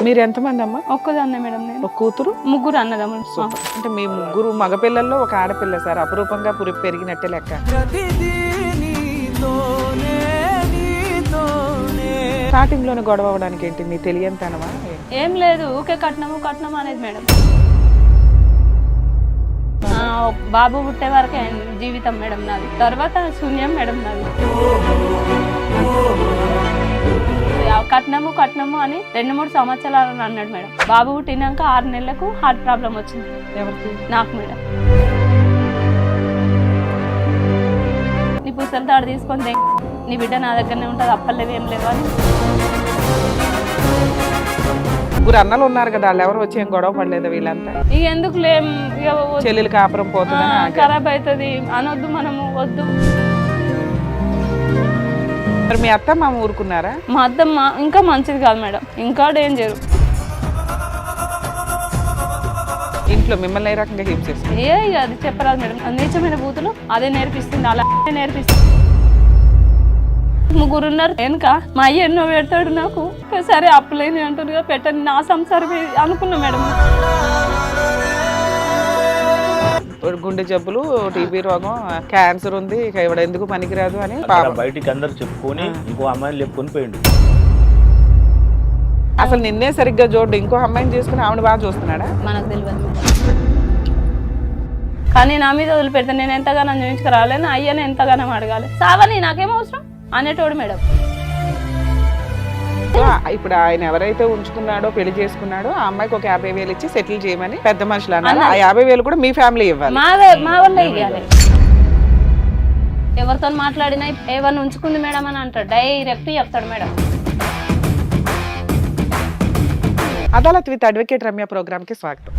మీరు ఎంతమంది అమ్మా? ఒక్కదాన్నే మేడం నేను. ఒక కూతురు, ముగ్గురు అన్నదమ్ములు. సూపర్. అంటే మీ ముగ్గురు మగపిల్లల్లో ఒక ఆడపిల్ల సార్, అపురూపంగా పెరిగినట్టే లెక్క. స్టార్టింగ్ లోనే గొడవ అవడానికి ఏంటి, మీ తెలియంతనమా? ఏం లేదు, ఊకే కట్నము కట్నము అనేది మేడం. బాబు పుట్టే వరకే జీవితం మేడం నాది, తర్వాత శూన్యం మేడం నాది. కట్నము కట్నము అని 2-3 సంవత్సరాలు అన్నాడు మేడం. బాబు పుట్టినాక 6 నెలలకు హార్ట్ ప్రాబ్లం వచ్చింది. ఎవరికి? నాకు మేడం. నీ పుస్తలు తాడు తీసుకొని నీ బిడ్డ నా దగ్గరనే ఉంటుంది, అప్పలేవి ఏం లేవు అని. ముగ్గురు అన్నలు ఉన్నారు కదా, వాళ్ళు ఎవరు వచ్చి ఏం గొడవ పడలేదు వీళ్ళంతా? ఇక ఎందుకు లేం, చెల్లెలు కాపురం పోతుంది, ఖరాబ్ అవుతుంది అనొద్దు, మనము వద్దు. మరి మీ అత్త మామ ఊరుకున్నారా? మా అత్తమ్మ ఇంకా మంచిది కాదు మేడం, ఇంకా డేంజర్. ఇంట్లో మిమ్మల్ని ఏ రకంగా హింస చేస్తుంది? ఇక అది చెప్పరాదు మేడం. నీచమైన బూతులు అదే నేర్పిస్తుంది, అలా నేర్పిస్తుంది. ముగ్గురు ఉన్నారు వెనుక, మా అయ్య ఎన్నో పెడతాడు నాకు. సరే అప్పులేని అంటున్నా, పెట్టని నా సంసారం అనుకున్నా మేడం. గుండె జబ్బులు, టీబీ రోగం, క్యాన్సర్ ఉంది, ఇక ఇవిడ ఎందుకు పనికిరాదు అని బయటికి అందరు చెప్పుకొని ఇంకో అమ్మాయిని లేపుకొని పోయిండు. అసలు నిన్నే సరిగ్గా చూడు, ఇంకో అమ్మాయిని చేసుకుని ఆవిడ బాగా చూస్తున్నాడా? మనకు తెలియదు. కానీ నా మీద వదిలిపెడితే నేను ఎంతగానో చూపించుకురావాలి, నా అయ్యని ఎంతగానో అడగాలి. సావని నాకేం అవసరం అనేటోడు మేడం. ఇప్పుడు ఆయన ఎవరైతే ఉంచుకున్నాడో, పెళ్లి చేసుకున్నాడో, ఆ అమ్మాయికి ఒక 50,000 ఇచ్చి సెటిల్ చేయమని పెద్ద మనుషులు అన్నారు. ఆ 50,000 కూడా మీ ఫ్యామిలీ ఇవ్వాలి, మా వల్ల ఇవ్వాలి. ఎవరితో మాట్లాడినా ఏమన్నా ఉంచుకుంది మేడం అని అంటాడు, డైరెక్ట్ చెప్తాడు madam. Adalat with advocate Ramya programme కి స్వాగతం.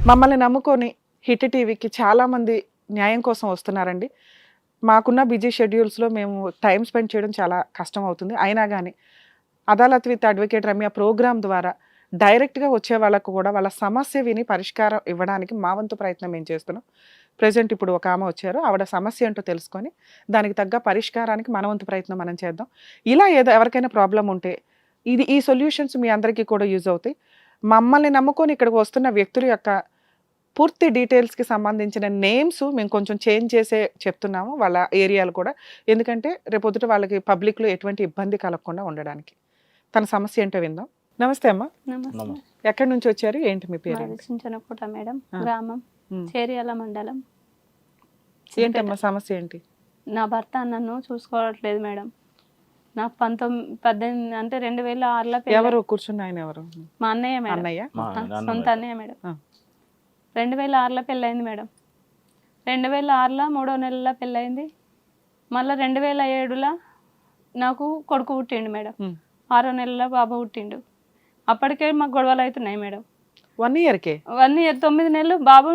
మమ్మల్ని నమ్ముకొని హిట్ టీవీకి చాలామంది న్యాయం కోసం వస్తున్నారండి. మాకున్న బిజీ షెడ్యూల్స్లో మేము టైం స్పెండ్ చేయడం చాలా కష్టం అవుతుంది. అయినా కానీ Adalat with advocate Ramya programme ద్వారా డైరెక్ట్గా వచ్చే వాళ్ళకు కూడా వాళ్ళ సమస్య విని పరిష్కారం ఇవ్వడానికి మా వంతు ప్రయత్నం మేము చేస్తున్నాం. ప్రజెంట్ ఇప్పుడు ఒక ఆమె వచ్చారు, ఆవిడ సమస్య ఏంటో తెలుసుకొని దానికి తగ్గ పరిష్కారానికి మన వంతు ప్రయత్నం మనం చేద్దాం. ఇలా ఏదో ఎవరికైనా ప్రాబ్లం ఉంటే ఈ సొల్యూషన్స్ మీ అందరికీ కూడా యూజ్ అవుతాయి. మమ్మల్ని నమ్ముకొని ఇక్కడికి వస్తున్న వ్యక్తుల యొక్క పూర్తి డీటెయిల్స్కి సంబంధించిన నేమ్స్ మేము కొంచెం చేంజ్ చేసే చెప్తున్నాము, వాళ్ళ ఏరియాలు కూడా. ఎందుకంటే రేపొద్దుట వాళ్ళకి పబ్లిక్లో ఎటువంటి ఇబ్బంది కలగకుండా ఉండడానికి. తన సమస్య ఏంటో విందాం. నమస్తే అమ్మా. నమస్తే. ఎక్కడి నుంచి వచ్చారు, ఏంటి మీ పేరు? చించనకోట మేడం, గ్రామం చేరియాల మండలం. ఏంటమ్మా సమస్య ఏంటి? నా భర్త నన్ను చూసుకోవట్లేదు మేడం. నాకు 18 అంటే 2006లో. ఎవరు కూర్చున్న ఆయన ఎవరు? మా అన్నయ్య మేడం. అన్నయ్య? సొంత అన్నయ్య మేడం. 2006లో పెళ్ళయింది మేడం. 2006లో 3వ నెలలో పెళ్ళయింది. మళ్ళీ 2007లో నాకు కొడుకు పుట్టిండు మేడం. 6వ నెలలో బాబు పుట్టిండు. అప్పటికే మాకు గొడవలు అవుతున్నాయి మేడం. 1 ఇయర్కే? 1 ఇయర్ 9 నెలలు బాబు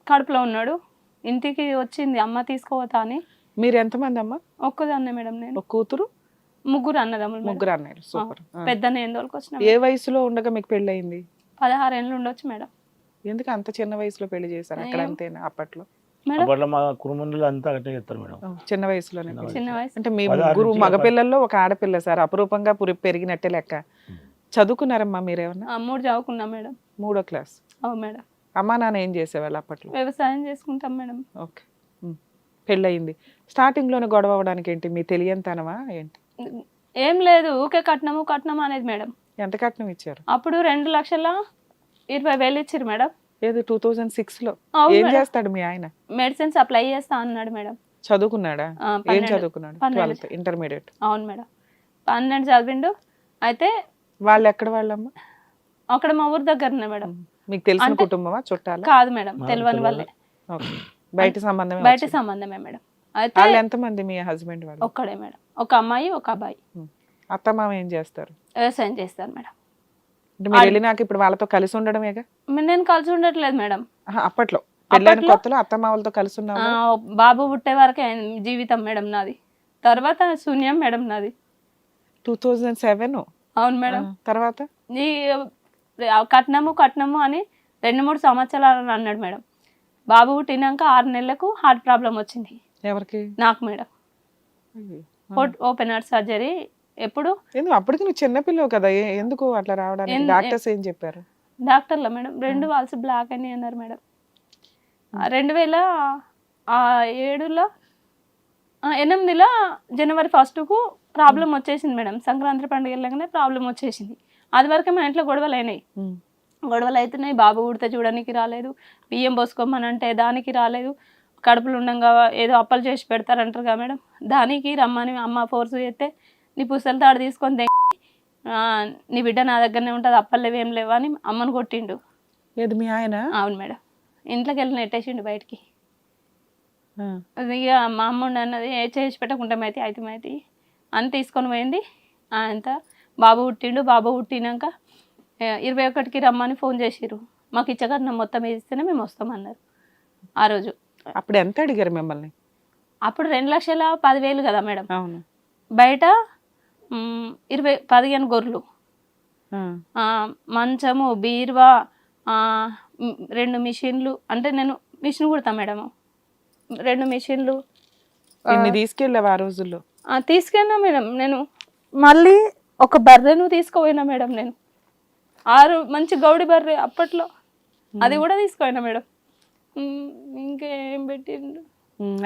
కడుపులో ఉన్నాడు. ఇంటికి వచ్చింది అమ్మ తీసుకోవతా అని. మీరు ఎంతమంది అమ్మా? ఒక్కదాన్నే మేడం నేను. ఒక కూతురు, ముగ్గురు అన్నదమ్ములు. ముగ్గురు అన్నయ్యలు. సూపర్. పెద్దనే ఎందుకు వచ్చిన? ఏ వయసులో ఉండగా మీకు పెళ్ళి అయింది? 16 ఏళ్ళు ఉండొచ్చు మేడం. ఎందుకు అంత చిన్న వయసులో పెళ్లి చేశారు? అక్కడ అంతేనా అప్పట్లో? అప్పట్లో మా కుటుంబంలో అంతా అట్టే చెప్తారు మేడం. చిన్న వయసులోనే? చిన్న వయసు. అంటే మీ ముగ్గురు మగపిల్లల్లో ఒక ఆడపిల్ల సార్, అపురూపంగా పెరిగినట్టే లెక్క. చదువుకున్నారమ్మా మీరేమన్నా? 3 చదువుకున్నా మేడం. 3వ క్లాస్? అవు మేడం. అమ్మా నాన్న ఏం చేసేవాళ్ళు అప్పట్లో? వ్యవసాయం చేసుకుంటాం మేడం. ఓకే. పెళ్ళయింది. స్టార్టింగ్ లోనే గొడవ అవడానికి ఏంటి, మీ తెలియంతనమా ఏంటి? ఏం లేదు, ఊకే కట్నము కట్నము అనేది మేడం. ఎంత కట్నం ఇచ్చారు? అప్పుడు 2,20,000 ఇచ్చారు మేడం. ఏది 2006లో? ఏం చేస్తాడు మీ ఆయన? మెడిసిన్స్ అప్లై చేస్తా అన్నాడు మేడం. చదువుకున్నాడా? ఏం చదువుకున్నాడు? 12th intermediate? అవును మేడం. 12 చదివిండు. అయితే వాళ్ళు ఎక్కడ వాళ్ళమ్మ? అక్కడ మా ఊరు దగ్గరనే మేడం. మీకు తెలిసిన కుటుంబమా, చుట్టాలా? కాదు మేడం, తెలియని వాళ్ళే. బయట సంబంధమే? బయట సంబంధమే మేడం. అయితే వాళ్ళు ఎంతమంది మీ హస్బెండ్ వాళ్ళు? ఒక్కడే మేడం, ఒక అమ్మాయి ఒక అబ్బాయి. అత్తమామ ఏం చేస్తారు? వ్యవసాయం చేస్తారు మేడం. అంటే మీరు వెళ్ళినాక ఇప్పుడు వాళ్ళతో కలిసి ఉండడమేగా? నేను కలిసి ఉండట్లేదు మేడం. అప్పట్లో పెళ్ళైన కొత్తలో అత్తమామలతో కలిసి ఉన్నాము. బాబు పుట్టే వరకే జీవితం మేడం నాది, తర్వాత శూన్యం మేడం నాది. 2007? అవును మేడం. తర్వాత ఈ కట్నము కట్నము అని 2-3 సంవత్సరాలు అన్నాడు మేడం. బాబు పుట్టినాక 6 నెలలకు హార్ట్ ప్రాబ్లం వచ్చింది ఎవరికి? నాకు మేడం. Open heart surgery. ఎప్పుడు ఎందుకు అప్పటికి నువ్వు చిన్నపిల్లవు కదా, ఎందుకు అట్లా రావడానికి డాక్టర్స్ ఏం చెప్పారు? డాక్టర్ల మేడం 2 వాల్స్ బ్లాక్ అని అన్నారు మేడం. 2007లో 8లో జనవరి 1కు ప్రాబ్లం వచ్చేసింది మేడం. సంక్రాంతి పండుగ వెళ్ళగానే ప్రాబ్లం వచ్చేసింది. అది వరకు మా ఇంట్లో గొడవలు అయినాయి. గొడవలు అవుతున్నాయి. బాబు పుడితే చూడడానికి రాలేదు, బియ్యం పోసుకోమనంటే దానికి రాలేదు, కడుపులు ఉండగా ఏదో అప్పలు చేసి పెడతారంటారు కదా మేడం, దానికి రమ్మని అమ్మ ఫోర్స్ చేస్తే నీ పుస్తల తాడు తీసుకొని నీ బిడ్డ నా దగ్గరనే ఉంటుంది, అప్పలు లేవేం లేవా అని అమ్మను కొట్టిండు. ఏది మీ ఆయన? అవును మేడం. ఇంట్లోకి వెళ్ళి నెట్టేసిండు బయటికి. ఇక మా అమ్మ అన్నది ఏ చేసి పెట్టకుండా అయితే అని తీసుకొని పోయింది. అంత బాబు పుట్టిండు. బాబు పుట్టినాక 21కి రమ్మని ఫోన్ చేసిర్రు. మాకు ఇచ్చగట్నం మొత్తం వేస్తేనే మేము వస్తామన్నారు ఆ రోజు. అప్పుడు ఎంత అడిగారు మిమ్మల్ని? అప్పుడు 2,10,000 కదా మేడం. అవును. బయట 15 గొర్రెలు, మంచము, బీరువా, 2 మిషన్లు, అంటే నేను మిషన్ కుడతా మేడం, 2 మిషన్లు. తీసుకెళ్ళావు ఆ రోజుల్లో? తీసుకెళ్ళినా మేడం. నేను మళ్ళీ ఒక బర్రెను తీసుకుపోయినా మేడం. నేను 6 మంచి గౌడి బర్రె అప్పట్లో, అది కూడా తీసుకుపోయినా మేడం. ఇంకేం పెట్టిండు.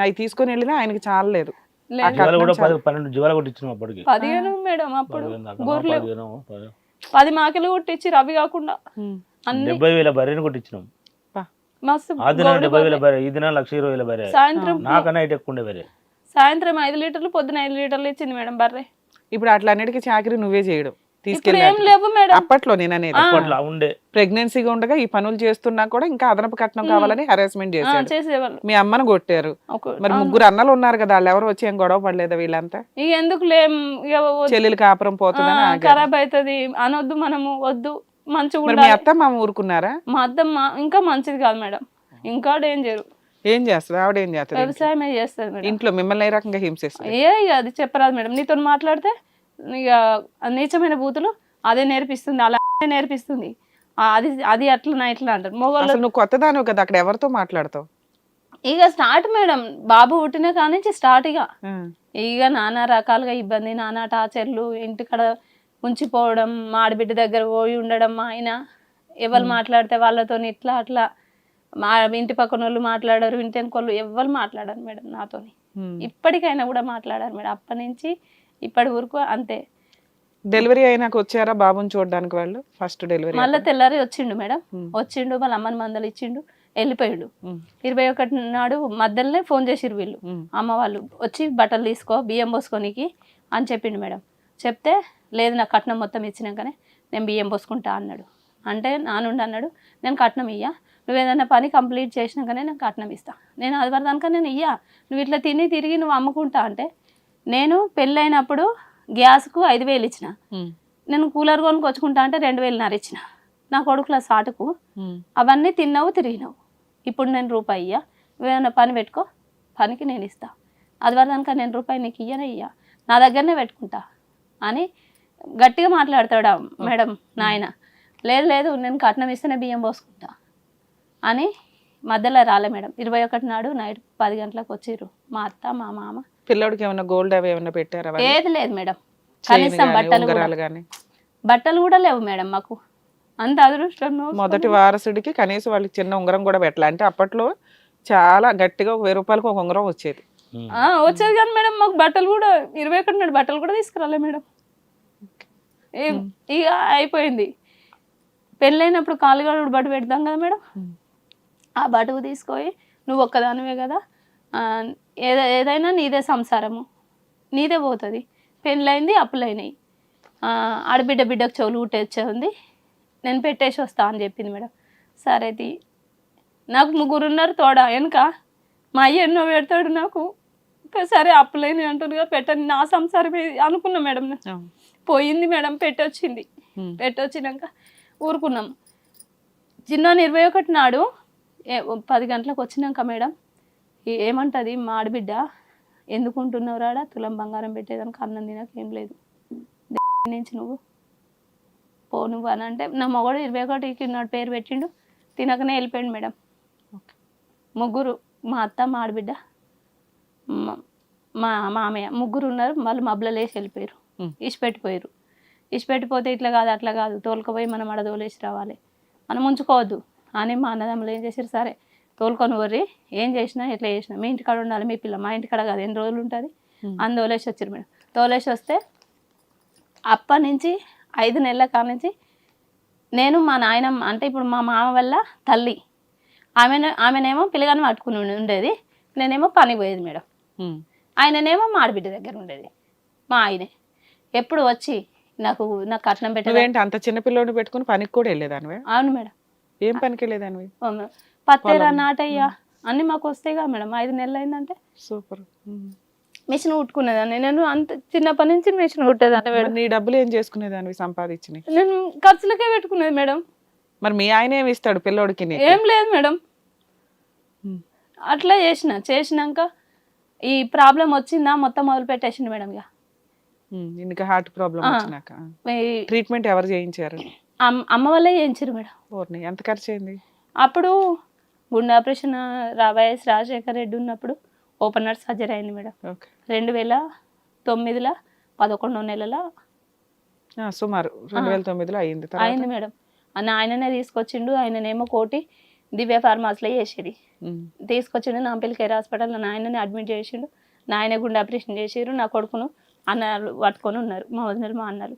అవి తీసుకొని వెళ్ళినా ఆయనకి చాలలేదు. కూడా 12 జీవాలు కొట్టించినాం అప్పటికి. 15 మేడం అప్పుడు గొర్రెలు 10 మాకిలు కొట్టించి అవి కాకుండా 70,000 బర్రెని కొట్టించినాం. మస్తు. ఆ దిన 70,000 బర్రె, ఈ దిన 1,20,000 బర్రె. సాయంత్రం నాకన్నా ఇటు ఎక్కువ ఉండే బర్రె. సాయంత్రం 5 లీటర్లు, పొద్దున 5 లీటర్లు ఇచ్చింది మేడం బర్రె. ఇప్పుడు అట్లా అన్నిటికీ చాకరీ నువ్వే చేయడం ఇప్పుడు ఏం లేవు మేడం. అప్పట్లో నేను అనేది అప్పట్లో ఉండే ప్రెగ్నెన్సీగా ఉండగా ఈ పనులు చేస్తున్నా కూడా ఇంకా అదనపు కట్నం కావాలని హెరాస్మెంట్ చేసేవాళ్ళు. మీ అమ్మను కొట్టారు. మరి 3 అన్నలు ఉన్నారు కదా, వాళ్ళు ఎవరు వచ్చి ఏం గొడవ పడలేదా వీళ్ళంతా? ఇక ఎందుకు లేం, చెల్లెలు కాపురం పోతుందని ఖరాబ్ అవుతుంది అనొద్దు, మనము వద్దు, మంచిగా. మీ అత్త మామ ఊరుకున్నారా? మా అత్తమ్మ ఇంకా మంచిది కాదు మేడం, ఇంకా డేంజర్. ఏం చేస్తుంది ఆవిడ? ఏం చేస్తుంది? వ్యవసాయమే చేస్తుంది మేడం. ఇంట్లో మిమ్మల్ని ఏ రకంగా హింసిస్తుంది? ఇక అది చెప్పరాదు మేడం. నీతో మాట్లాడితే ఇక నీచమైన బూతులు అదే నేర్పిస్తుంది, అలా నేర్పిస్తుంది. అది అట్లా ఇట్లా అంటారు మొగోళ్ళు. నువ్వు కొత్తదాను కదా, అక్కడ ఎవరితో మాట్లాడతావు? ఇక స్టార్ట్ మేడం, బాబు పుట్టిన కానించి స్టార్ట్. ఇక నానా రకాలుగా ఇబ్బంది, నానా టార్చర్లు, ఇంటికాడ ఉంచిపోవడం, మా ఆడబిడ్డ దగ్గర పోయి ఉండడం. మా ఆయన ఎవరు మాట్లాడితే వాళ్ళతో ఇట్లా అట్లా, మా ఇంటి పక్కన వాళ్ళు మాట్లాడారు, ఇంటి వెనుకోళ్ళు ఎవరు మాట్లాడారు మేడం నాతోని. ఇప్పటికైనా కూడా మాట్లాడారు మేడం. అప్పటి నుంచి ఇప్పటి వరకు అంతే. డెలివరీ అయినాక వచ్చారా బాబుని చూడడానికి వాళ్ళు? ఫస్ట్ డెలివరీ మళ్ళీ తెల్లారి వచ్చిండు మేడం. వచ్చిండు, వాళ్ళ అమ్మని మందలు ఇచ్చిండు, వెళ్ళిపోయాడు. 21 నాడు మధ్యలోనే ఫోన్ చేసిరు వీళ్ళు, అమ్మ వాళ్ళు వచ్చి బట్టలు తీసుకో, బియ్యం పోసుకోనికి అని చెప్పిండు మేడం. చెప్తే లేదు, నాకు కట్నం మొత్తం ఇచ్చినాకనే నేను బియ్యం పోసుకుంటా అన్నాడు. అంటే నానుండి అన్నాడు, నేను కట్నం ఇయ్యా, నువ్వు ఏదైనా పని కంప్లీట్ చేసినాకనే నేను కట్నం ఇస్తా, నేను అది వరదానిక నేను ఇయ్యా, నువ్వు ఇట్లా తిరిగి నువ్వు అమ్ముకుంటా అంటే. నేను పెళ్ళైనప్పుడు గ్యాస్కు 5,000 ఇచ్చిన, నేను కూలర్ కొనుక్కొచ్చుకుంటా అంటే 2,500 ఇచ్చిన. నా కొడుకుల సాటుకు అవన్నీ తిన్నావు, తిరిగినావు. ఇప్పుడు నేను రూపాయి ఇయ్యా, నువ్వేమైనా పని పెట్టుకో, పనికి నేను ఇస్తా, అది వరదానిక నేను రూపాయి నీకు ఇయ్యా, నా దగ్గరనే పెట్టుకుంటా అని గట్టిగా మాట్లాడతాడా మేడం నాయన. లేదు నేను కట్నం ఇస్తేనే బియ్యం పోసుకుంటా అని మధ్యలో రాలే మేడం. 21 నాడు నైట్ 10 గంటలకు వచ్చిర్రు మా అత్త మా మామ. పిల్లడికి ఏమైనా గోల్డ్ అవి ఏమైనా పెట్టారా? ఏది లేదు మేడం, కనీసం బట్టలు కూడా లేవు మేడం మాకు. అంత అదృష్టం. మొదటి వారసుడికి కనీసం వాళ్ళకి చిన్న ఉంగరం కూడా పెట్టాలి. అంటే అప్పట్లో చాలా గట్టిగా 1,000 రూపాయలకు ఒక ఉంగరం వచ్చేది. వచ్చేది కానీ మేడం మాకు బట్టలు కూడా 21 నాడు బట్టలు కూడా తీసుకురాలే మేడం. ఇక అయిపోయింది. పెళ్ళైనప్పుడు కాలుగాడు బట్టు పెడతాం కదా మేడం, ఆ బటువు తీసుకొని నువ్వు ఒక్కదానివే కదా, ఏదైనా నీదే సంసారము, నీదే పోతుంది, పెళ్ళైంది అప్పులైనాయి, బిడ్డకు చెవులు కుట్టేచ్చే ఉంది, నేను పెట్టేసి వస్తా అని చెప్పింది మేడం. సరే నాకు 3 ఉన్నారు తోడ వెనుక, మా అయ్య ఎన్నో పెడతాడు నాకు, సరే అప్పులైన అంటుందిగా పెట్టని, నా సంసారం అనుకున్నా మేడం. పోయింది మేడం, పెట్టొచ్చినాక ఊరుకున్నాం. చిన్న 21 నాడు 10 గంటలకు వచ్చినాక మేడం ఏమంటుంది మా ఆడబిడ్డ, ఎందుకుంటున్నావు రాడా, తులం బంగారం పెట్టేదానికి అన్నం తినక ఏం లేదు నుంచి నువ్వు పో నువ్వు అని అంటే, నా మగవాడు 21కి నాడు పేరు పెట్టిండు, తినకనే వెళ్ళిపోయాడు మేడం. ముగ్గురు, మా అత్త, మా ఆడబిడ్డ, మా మామయ్య, ముగ్గురు ఉన్నారు. వాళ్ళు మబ్బులలో వేసి వెళ్ళిపోయారు, ఇచ్చిపెట్టిపోయారు. ఇచ్చిపెట్టిపోతే ఇట్లా కాదు అట్లా కాదు, తోలుకపోయి మనం ఆడ తోలేసి రావాలి, మనం ఉంచుకోవద్దు అని మా అన్నదమ్ములు ఏం చేశారు, సరే తోలుకొని వర్రి, ఏం చేసినా ఎట్లా చేసినా మీ ఇంటికాడ ఉండాలి, మీ పిల్ల మా ఇంటికాడ కాదు, ఎన్ని రోజులు ఉంటుంది అని తోలేసి వచ్చారు మేడం. తోలేసి వస్తే అప్పటి నుంచి 5 నెలల కాడ నుంచి నేను మా నాయనమ్మ అంటే ఇప్పుడు మా మామ వల్ల తల్లి, ఆమెనేమో పిల్లగాని పట్టుకుని ఉండేది, నేనేమో పని పోయేది మేడం. ఆయననేమో మా ఆడబిడ్డ దగ్గర ఉండేది. మా ఆయనే ఎప్పుడు వచ్చి నాకు కట్నం పెట్టేది. ఏంటి అంత చిన్న పిల్లోని పెట్టుకుని పనికి కూడా వెళ్ళేదానివే? అవును మేడం. ఏం పనికి వెళ్ళేదానివి? పత్తేరా, నాటయ్యా అన్నీ మాకు వస్తాయిగా మేడం. 5 నెలలు అయిందంటే సూపర్. మిషన్ కుట్టుకునేదాన్ని నేను, అంత చిన్నప్పటి నుంచి మిషన్ కుట్టేదాన్ని మేడం. నీ డబ్బులు ఏం చేసుకునేదానివి సంపాదించినవి? నేను ఖర్చులకే పెట్టుకునేది మేడం. మరి మీ ఆయన ఏమి ఇస్తాడు పిల్లోడికి? ఏం లేదు మేడం. అట్లా చేసినాక ఈ ప్రాబ్లం వచ్చిందా మొత్తం మొదలు పెట్టేసింది మేడం. ఇక ఇంకా హార్ట్ ప్రాబ్లం వచ్చినాక ట్రీట్మెంట్ ఎవరు చేయించారు? అమ్మ వల్లే చేయించారు మేడం. ఓర్ని, ఎంత ఖర్చు అయింది? అప్పుడు గుండె ఆపరేషన్ వైఎస్ రాజశేఖర రెడ్డి ఉన్నప్పుడు ఓపెన్ హార్ట్ సర్జరీ అయింది మేడం. 2009లో 11వ నెలలో సుమారు 2009లో అయింది మేడం. ఆయననే తీసుకొచ్చిండు. ఆయననేమో కోటి దివ్య ఫార్మాస్లో చేసేది, తీసుకొచ్చిండు నాంపల్లి కేర్ హాస్పిటల్లో. నాయనని అడ్మిట్ చేసిండు. నాయన గుండె ఆపరేషన్ చేసిరు. నా కొడుకును అన్నలు పట్టుకొని ఉన్నారు, మా వదినలు మా అన్నలు.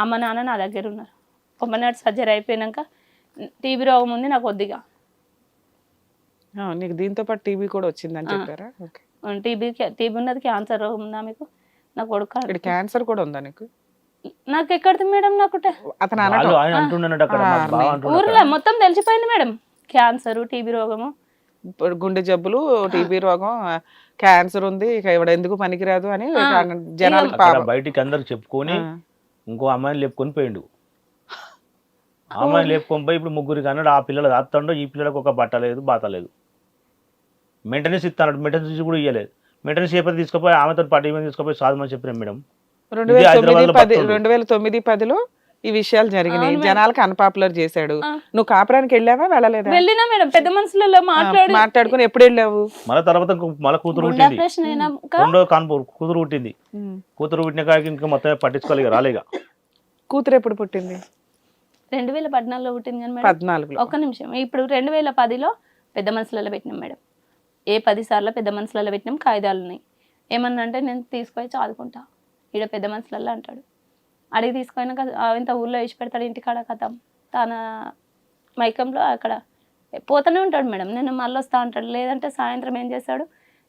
అమ్మ నాన్న నా దగ్గర ఉన్నారు. ఓపెన్ హార్ట్ సర్జరీ అయిపోయాక టీబీ రోగం ఉంది నాకు కొద్దిగా. నీకు దీంతో పాటు టీబీ కూడా వచ్చిందని చెప్పారా? టీబీ ఉన్నది, క్యాన్సర్ రోగం ఉందా మీకు? నా కొడుకు క్యాన్సర్ కూడా ఉందా నీకు? నాకు ఎక్కడిది మేడం? నాకు ఊర్లో మొత్తం తెలిసిపోయింది మేడం. క్యాన్సర్, టీబీ రోగము, గుండె జబ్బులు, టీబీ రోగం, క్యాన్సర్ ఉంది, ఇక ఇవిడ ఎందుకు పనికిరాదు అని జనాలు బయటికి అందరు చెప్పుకొని ఇంకో అమ్మాయిని లేపుకొని పోయిండు. అమ్మాయిని లేపుకొని పోయి ఇప్పుడు ముగ్గురికి అన్నాడు. ఆ పిల్లలు దాస్తాడు, ఈ పిల్లలకు ఒక బట్ట లేదు, బాత లేదు. మెయింటెనెన్స్ ఇస్తాడు, మెయింటెనెన్స్ కూడా ఇవ్వలేదు. మెయింటెనెన్స్ పేపర్ తీసుకుపోయి ఆమెతో పాటు ఈమె తీసుకుపోయి సాధమని చెప్పినాం మేడం. 2009-10లో ఈ విషయాలు జరిగినాయి. జనాలకు అన్పాపులర్ చేశాడు. నువ్వు కాపురానికి వెళ్ళావా వెళ్ళలేదా? వెళ్ళినా మేడం. పెద్ద మనుషులలో మాట్లాడుకుని ఎప్పుడు వెళ్ళావు? మళ్ళీ తర్వాత మళ్ళీ కూతురు పుట్టింది, రెండో కాన్పూర్ కూతురు పుట్టింది. కూతురు పుట్టిన కాడికి ఇంకా మొత్తం పట్టించుకోలేక రాలేగా. కూతురు ఎప్పుడు పుట్టింది? 2014లో పుట్టింది కానీ 14లో. ఒక్క నిమిషం. ఇప్పుడు 2010లో పెద్ద మనుషులలో పెట్టినాం మేడం. 10 సార్లు పెద్ద మనుషులలో పెట్టినాం. కాగితాలు ఉన్నాయి. ఏమన్నా అంటే నేను తీసుకొని చదువుకుంటా ఈడ పెద్ద మనుషులలో అంటాడు. అడిగి తీసుకున్నాక ఇంత ఊళ్ళో వేసి పెడతాడు, ఇంటికాడ కథం తన మైకంలో అక్కడ పోతూనే ఉంటాడు మేడం. నేను మళ్ళీ వస్తా అంటాడు. లేదంటే సాయంత్రం ఏం చేస్తాడు,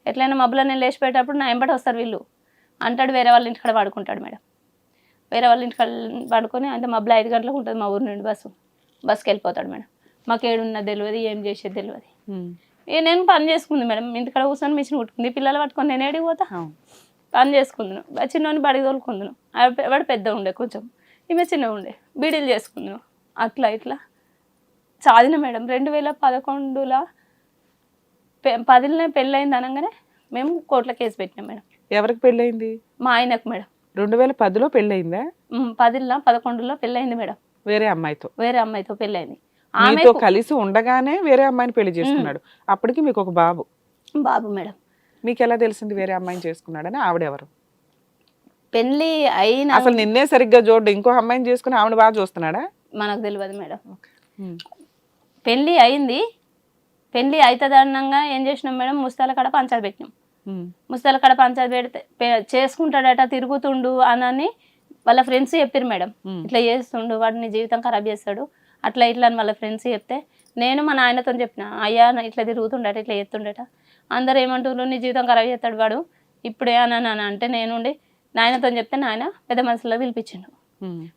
ఎట్లయినా మబ్బులో నేను లేచి పెట్టేటప్పుడు నా ఎంబటి వస్తారు వీళ్ళు అంటాడు. వేరే వాళ్ళ ఇంటికాడ పడుకుంటాడు మేడం. వేరే వాళ్ళ ఇంటికాడ పడుకొని అంటే మబ్బులో 5 గంటలకు ఉంటుంది మా ఊరి నుండి బస్కి వెళ్ళిపోతాడు మేడం. మాకు ఏడున్నది తెలియదు, ఏం చేసేది తెలియదు. నేను పని చేసుకుంది మేడం. ఇంటికాడ కూర్చొని మిషన్ కుట్టుకుంది. పిల్లలు పట్టుకొని నేను ఏడికి పోతా? పని చేసుకుందును. చిన్నోని బడికి తోలుకుందును. వాడు పెద్ద ఉండే కొంచెం, ఈమె చిన్న ఉండే, బీడీలు చేసుకుందును. అట్లా ఇట్లా చాదిన మేడం. 2011లో 10లోనే పెళ్ళయింది అనగానే మేము కోర్టులో కేసు పెట్టినాం మేడం. ఎవరికి పెళ్ళయింది? మా ఆయనకు మేడం. 2010లో పెళ్ళయిందా? 11లో పెళ్ళయింది మేడం. వేరే అమ్మాయితో పెళ్ళయింది. ఆమెతో కలిసి ఉండగానే వేరే అమ్మాయిని పెళ్లి చేసుకున్నాడు. అప్పటికి మీకు ఒక బాబు మేడం. మీకు ఎలా తెలిసింది వేరే అమ్మాయిని చేసుకున్నాడని? ఆవిడెవరు? పెళ్లి అయిన అసలు నిన్నే సరిగ్గా చూడు, ఇంకో అమ్మాయిని చేసుకుని ఆవిడ బాగా చూస్తున్నాడా? మనకు తెలియదు మేడం. పెళ్లి అయింది. పెళ్లి అవుతుందనంగా ఏం చేసినాం మేడం, ముస్తాల కాడ పంచాయతీ పెట్టినాం. ముస్తాల కాడ పంచాయతీ పెడితే చేసుకుంటాడట, తిరుగుతుండు అని వాళ్ళ ఫ్రెండ్స్ చెప్పారు మేడం. ఇట్లా చేస్తుండు, వాడిని జీవితం ఖరాబ్ చేస్తాడు, అట్లా ఇట్లా అని వాళ్ళ ఫ్రెండ్స్ చెప్తే నేను మా నాయనతో చెప్పిన, అయ్యా ఇట్లా తిరుగుతుండట, ఇట్లా చేస్తుండట, అందరు ఏమంటారు నీ జీవితం ఖరాబ్ చేస్తాడు వాడు ఇప్పుడే అని అంటే నేనుండి నాయనతో చెప్తే నాయన పెద్ద మనుషులలో పిలిపించిండు.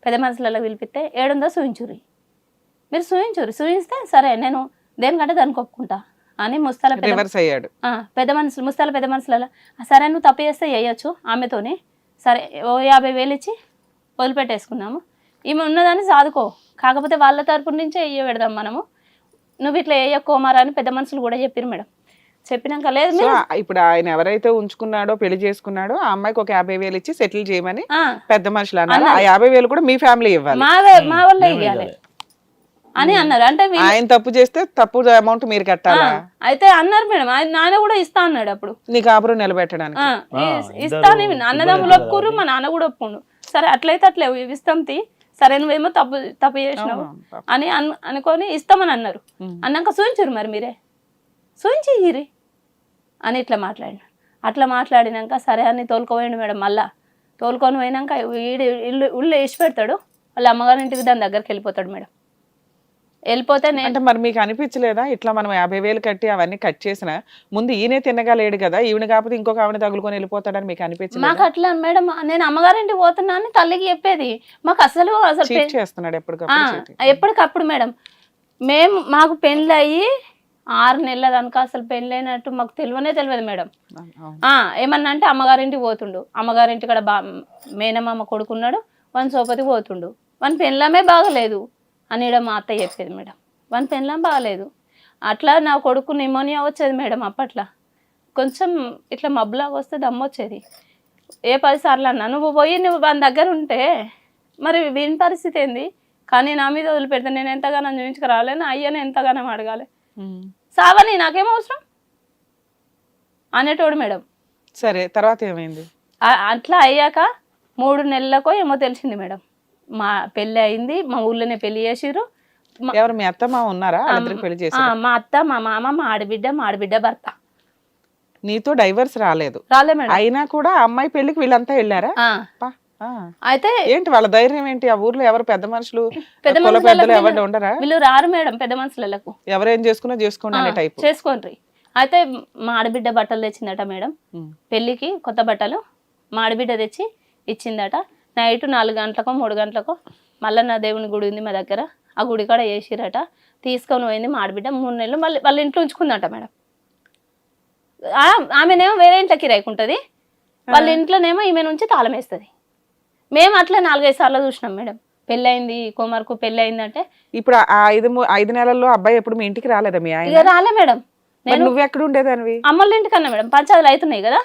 పెద్ద మనుషులలో పిలిపిస్తే 700 చూయించుర్రి, మీరు చూయిస్తే సరే నేను దేనికంటే దానికి ఒప్పుకుంటా అని ముస్తాల పెద్ద మనుషులలో సరే నువ్వు తప్పు చేస్తే వేయచ్చు ఆమెతోనే, సరే ఓ 50,000 ఇచ్చి వదిలిపెట్టేసుకున్నాము. ఈమె ఉన్నదాన్ని సాదుకో, కాకపోతే వాళ్ళ తరపు నుంచే వెయ్య పెడదాం మనము, నువ్వు ఇట్లా వేయకోమారా అని పెద్ద మనుషులు కూడా చెప్పారు మేడం. చెప్పినాక లేదు ఇప్పుడు ఆయన ఎవరైతే ఉంచుకున్నాడో పెళ్లి చేసుకున్నాడో ఆ అమ్మాయికి ఒక 50,000 ఇచ్చి సెటిల్ చేయమని పెద్ద మనుషులు అన్నారు. ఆ 50,000 కూడా మీ ఫ్యామిలీ ఇవ్వాలి, మా వాళ్ళే ఇవ్వాలి. అని అన్నారు. అంటే ఆయన తప్పు చేస్తే తప్పు అమౌంట్ మీరు కట్టాలా? అయితే అన్నారు మేడం, నాన్న కూడా ఇస్తా అన్నాడు అప్పుడు. నీకు ఆపురం నిలబెట్టడానికి ఇస్తాను, అన్నదమ్ములు ఒప్పుకోరు, మా నాన్న కూడా ఒప్పుకోండు. సరే అట్లయితే అట్లే ఇస్తాం తీ, సరే నువ్వేమో తప్పు చేసినావు అని అనుకొని ఇస్తామని అన్నారు. అన్నాక చూయించారు మరి మీరే చూయించిరి అని ఇట్లా మాట్లాడినాడు. అట్లా మాట్లాడినాక సరే అని తోలుకోపోయాడు మేడం. మళ్ళా తోలుకొని పోయినాక ఇల్లు వేసి పెడతాడు, వాళ్ళ అమ్మగారి ఇంటికి దాని దగ్గరికి వెళ్ళిపోతాడు మేడం. వెళ్ళిపోతే అంటే మరి మీకు అనిపించలేదా ఇట్లా మనం 50,000 కట్టి అవన్నీ కట్ చేసిన ముందు ఈయనే తినగలేడు కదా, ఈవిడ కాకపోతే ఇంకొక ఆవిడ తగులుకొని వెళ్ళిపోతాడని మీకు అనిపించలేదు? మాకు అట్లా మేడం, నేను అమ్మగారింటికి పోతున్నా అని తల్లికి చెప్పేది. మాకు అసలు చీట్ చేస్తున్నాడు ఎప్పటికప్పుడు మేడం. మాకు పెళ్ళి అయ్యి 6 నెలల దానిక అసలు పెళ్ళైనట్టు మాకు తెలియదు మేడం. ఏమన్నా అంటే అమ్మగారింటికి పోతుండు, అమ్మగారింటి కూడా మేనమామ కొడుకున్నాడు, వన్ సోపతి పోతుండు, వన్ పెళ్ళమే బాగలేదు అని మా అత్త చెప్పేది మేడం. వన్ పెళ్ళం బాగలేదు, అట్లా నా కొడుకు నిమోనియా వచ్చేది మేడం. అప్పట్లో కొంచెం ఇట్లా మబ్బులాగా వస్తే దమ్ము వచ్చేది. ఏ 10 సార్లు అన్నా నువ్వు పోయి నువ్వు వాని దగ్గర ఉంటే మరి వీని పరిస్థితి ఏంది, కానీ నా మీద వదిలిపెడితే నేను ఎంతగానో చూపించుకురాలేను, అయ్యను ఎంతగానో అడగాలి, సావని నాకేం అవసరం అనేటోడు మేడం. సరే తర్వాత ఏమైంది? అట్లా అయ్యాక 3 నెలలకో ఏమో తెలిసింది మేడం, మా పెళ్ళి అయింది, మా ఊళ్ళోనే పెళ్లి చేసిర్రు. ఎవరు మీ అత్త మామ ఉన్నారా? పెళ్లి చేసి మా అత్త, మా మామ, మా ఆడబిడ్డ భర్త. నీతో డైవర్స్ రాలే మేడం. అయినా కూడా అమ్మాయి పెళ్లికి వీళ్ళంతా వెళ్ళారా? అయితే ఏంటి వాళ్ళ ధైర్యం ఏంటి? ఆ ఊర్లో ఎవరు పెద్ద మనుషులు ఎవరు ఉండరా? వీళ్ళు రారు మేడం పెద్ద మనుషులకు, ఎవరేం చేసుకున్నా చేసుకోండి అనే టైప్ చేసుకోండి. అయితే మా ఆడబిడ్డ బట్టలు తెచ్చిందట మేడం, పెళ్లికి కొత్త బట్టలు మా ఆడబిడ్డ తెచ్చి ఇచ్చిందట. నైట్ 4 గంటలకో 3 గంటలకో మళ్ళీ నా దేవుని గుడి ఉంది మా దగ్గర, ఆ గుడి కూడా వేసిరట. తీసుకొని పోయింది మా ఆడబిడ్డ. 3 నెలలు మళ్ళీ వాళ్ళ ఇంట్లో ఉంచుకుందట మేడం. ఆమెనేమో వేరే ఇంట్లో కిరాయికుంటుంది, వాళ్ళ ఇంట్లోనేమో ఈమె నుంచి తాళం వేస్తుంది. మేము అట్లా 4-5 సార్లు చూసినాం మేడం. పెళ్ళయింది, కుమార్కు పెళ్ళి అయిందంటే. ఇప్పుడు 5 నెలల్లో అబ్బాయి ఎప్పుడు మీ ఇంటికి రాలేదా? మీ ఆయన ఇక రాలే మేడం. నువ్వు ఎక్కడ ఉండేదానివి? అమ్మల ఇంటికన్నా మేడం. పంచాయతీలు అవుతున్నాయి కదా,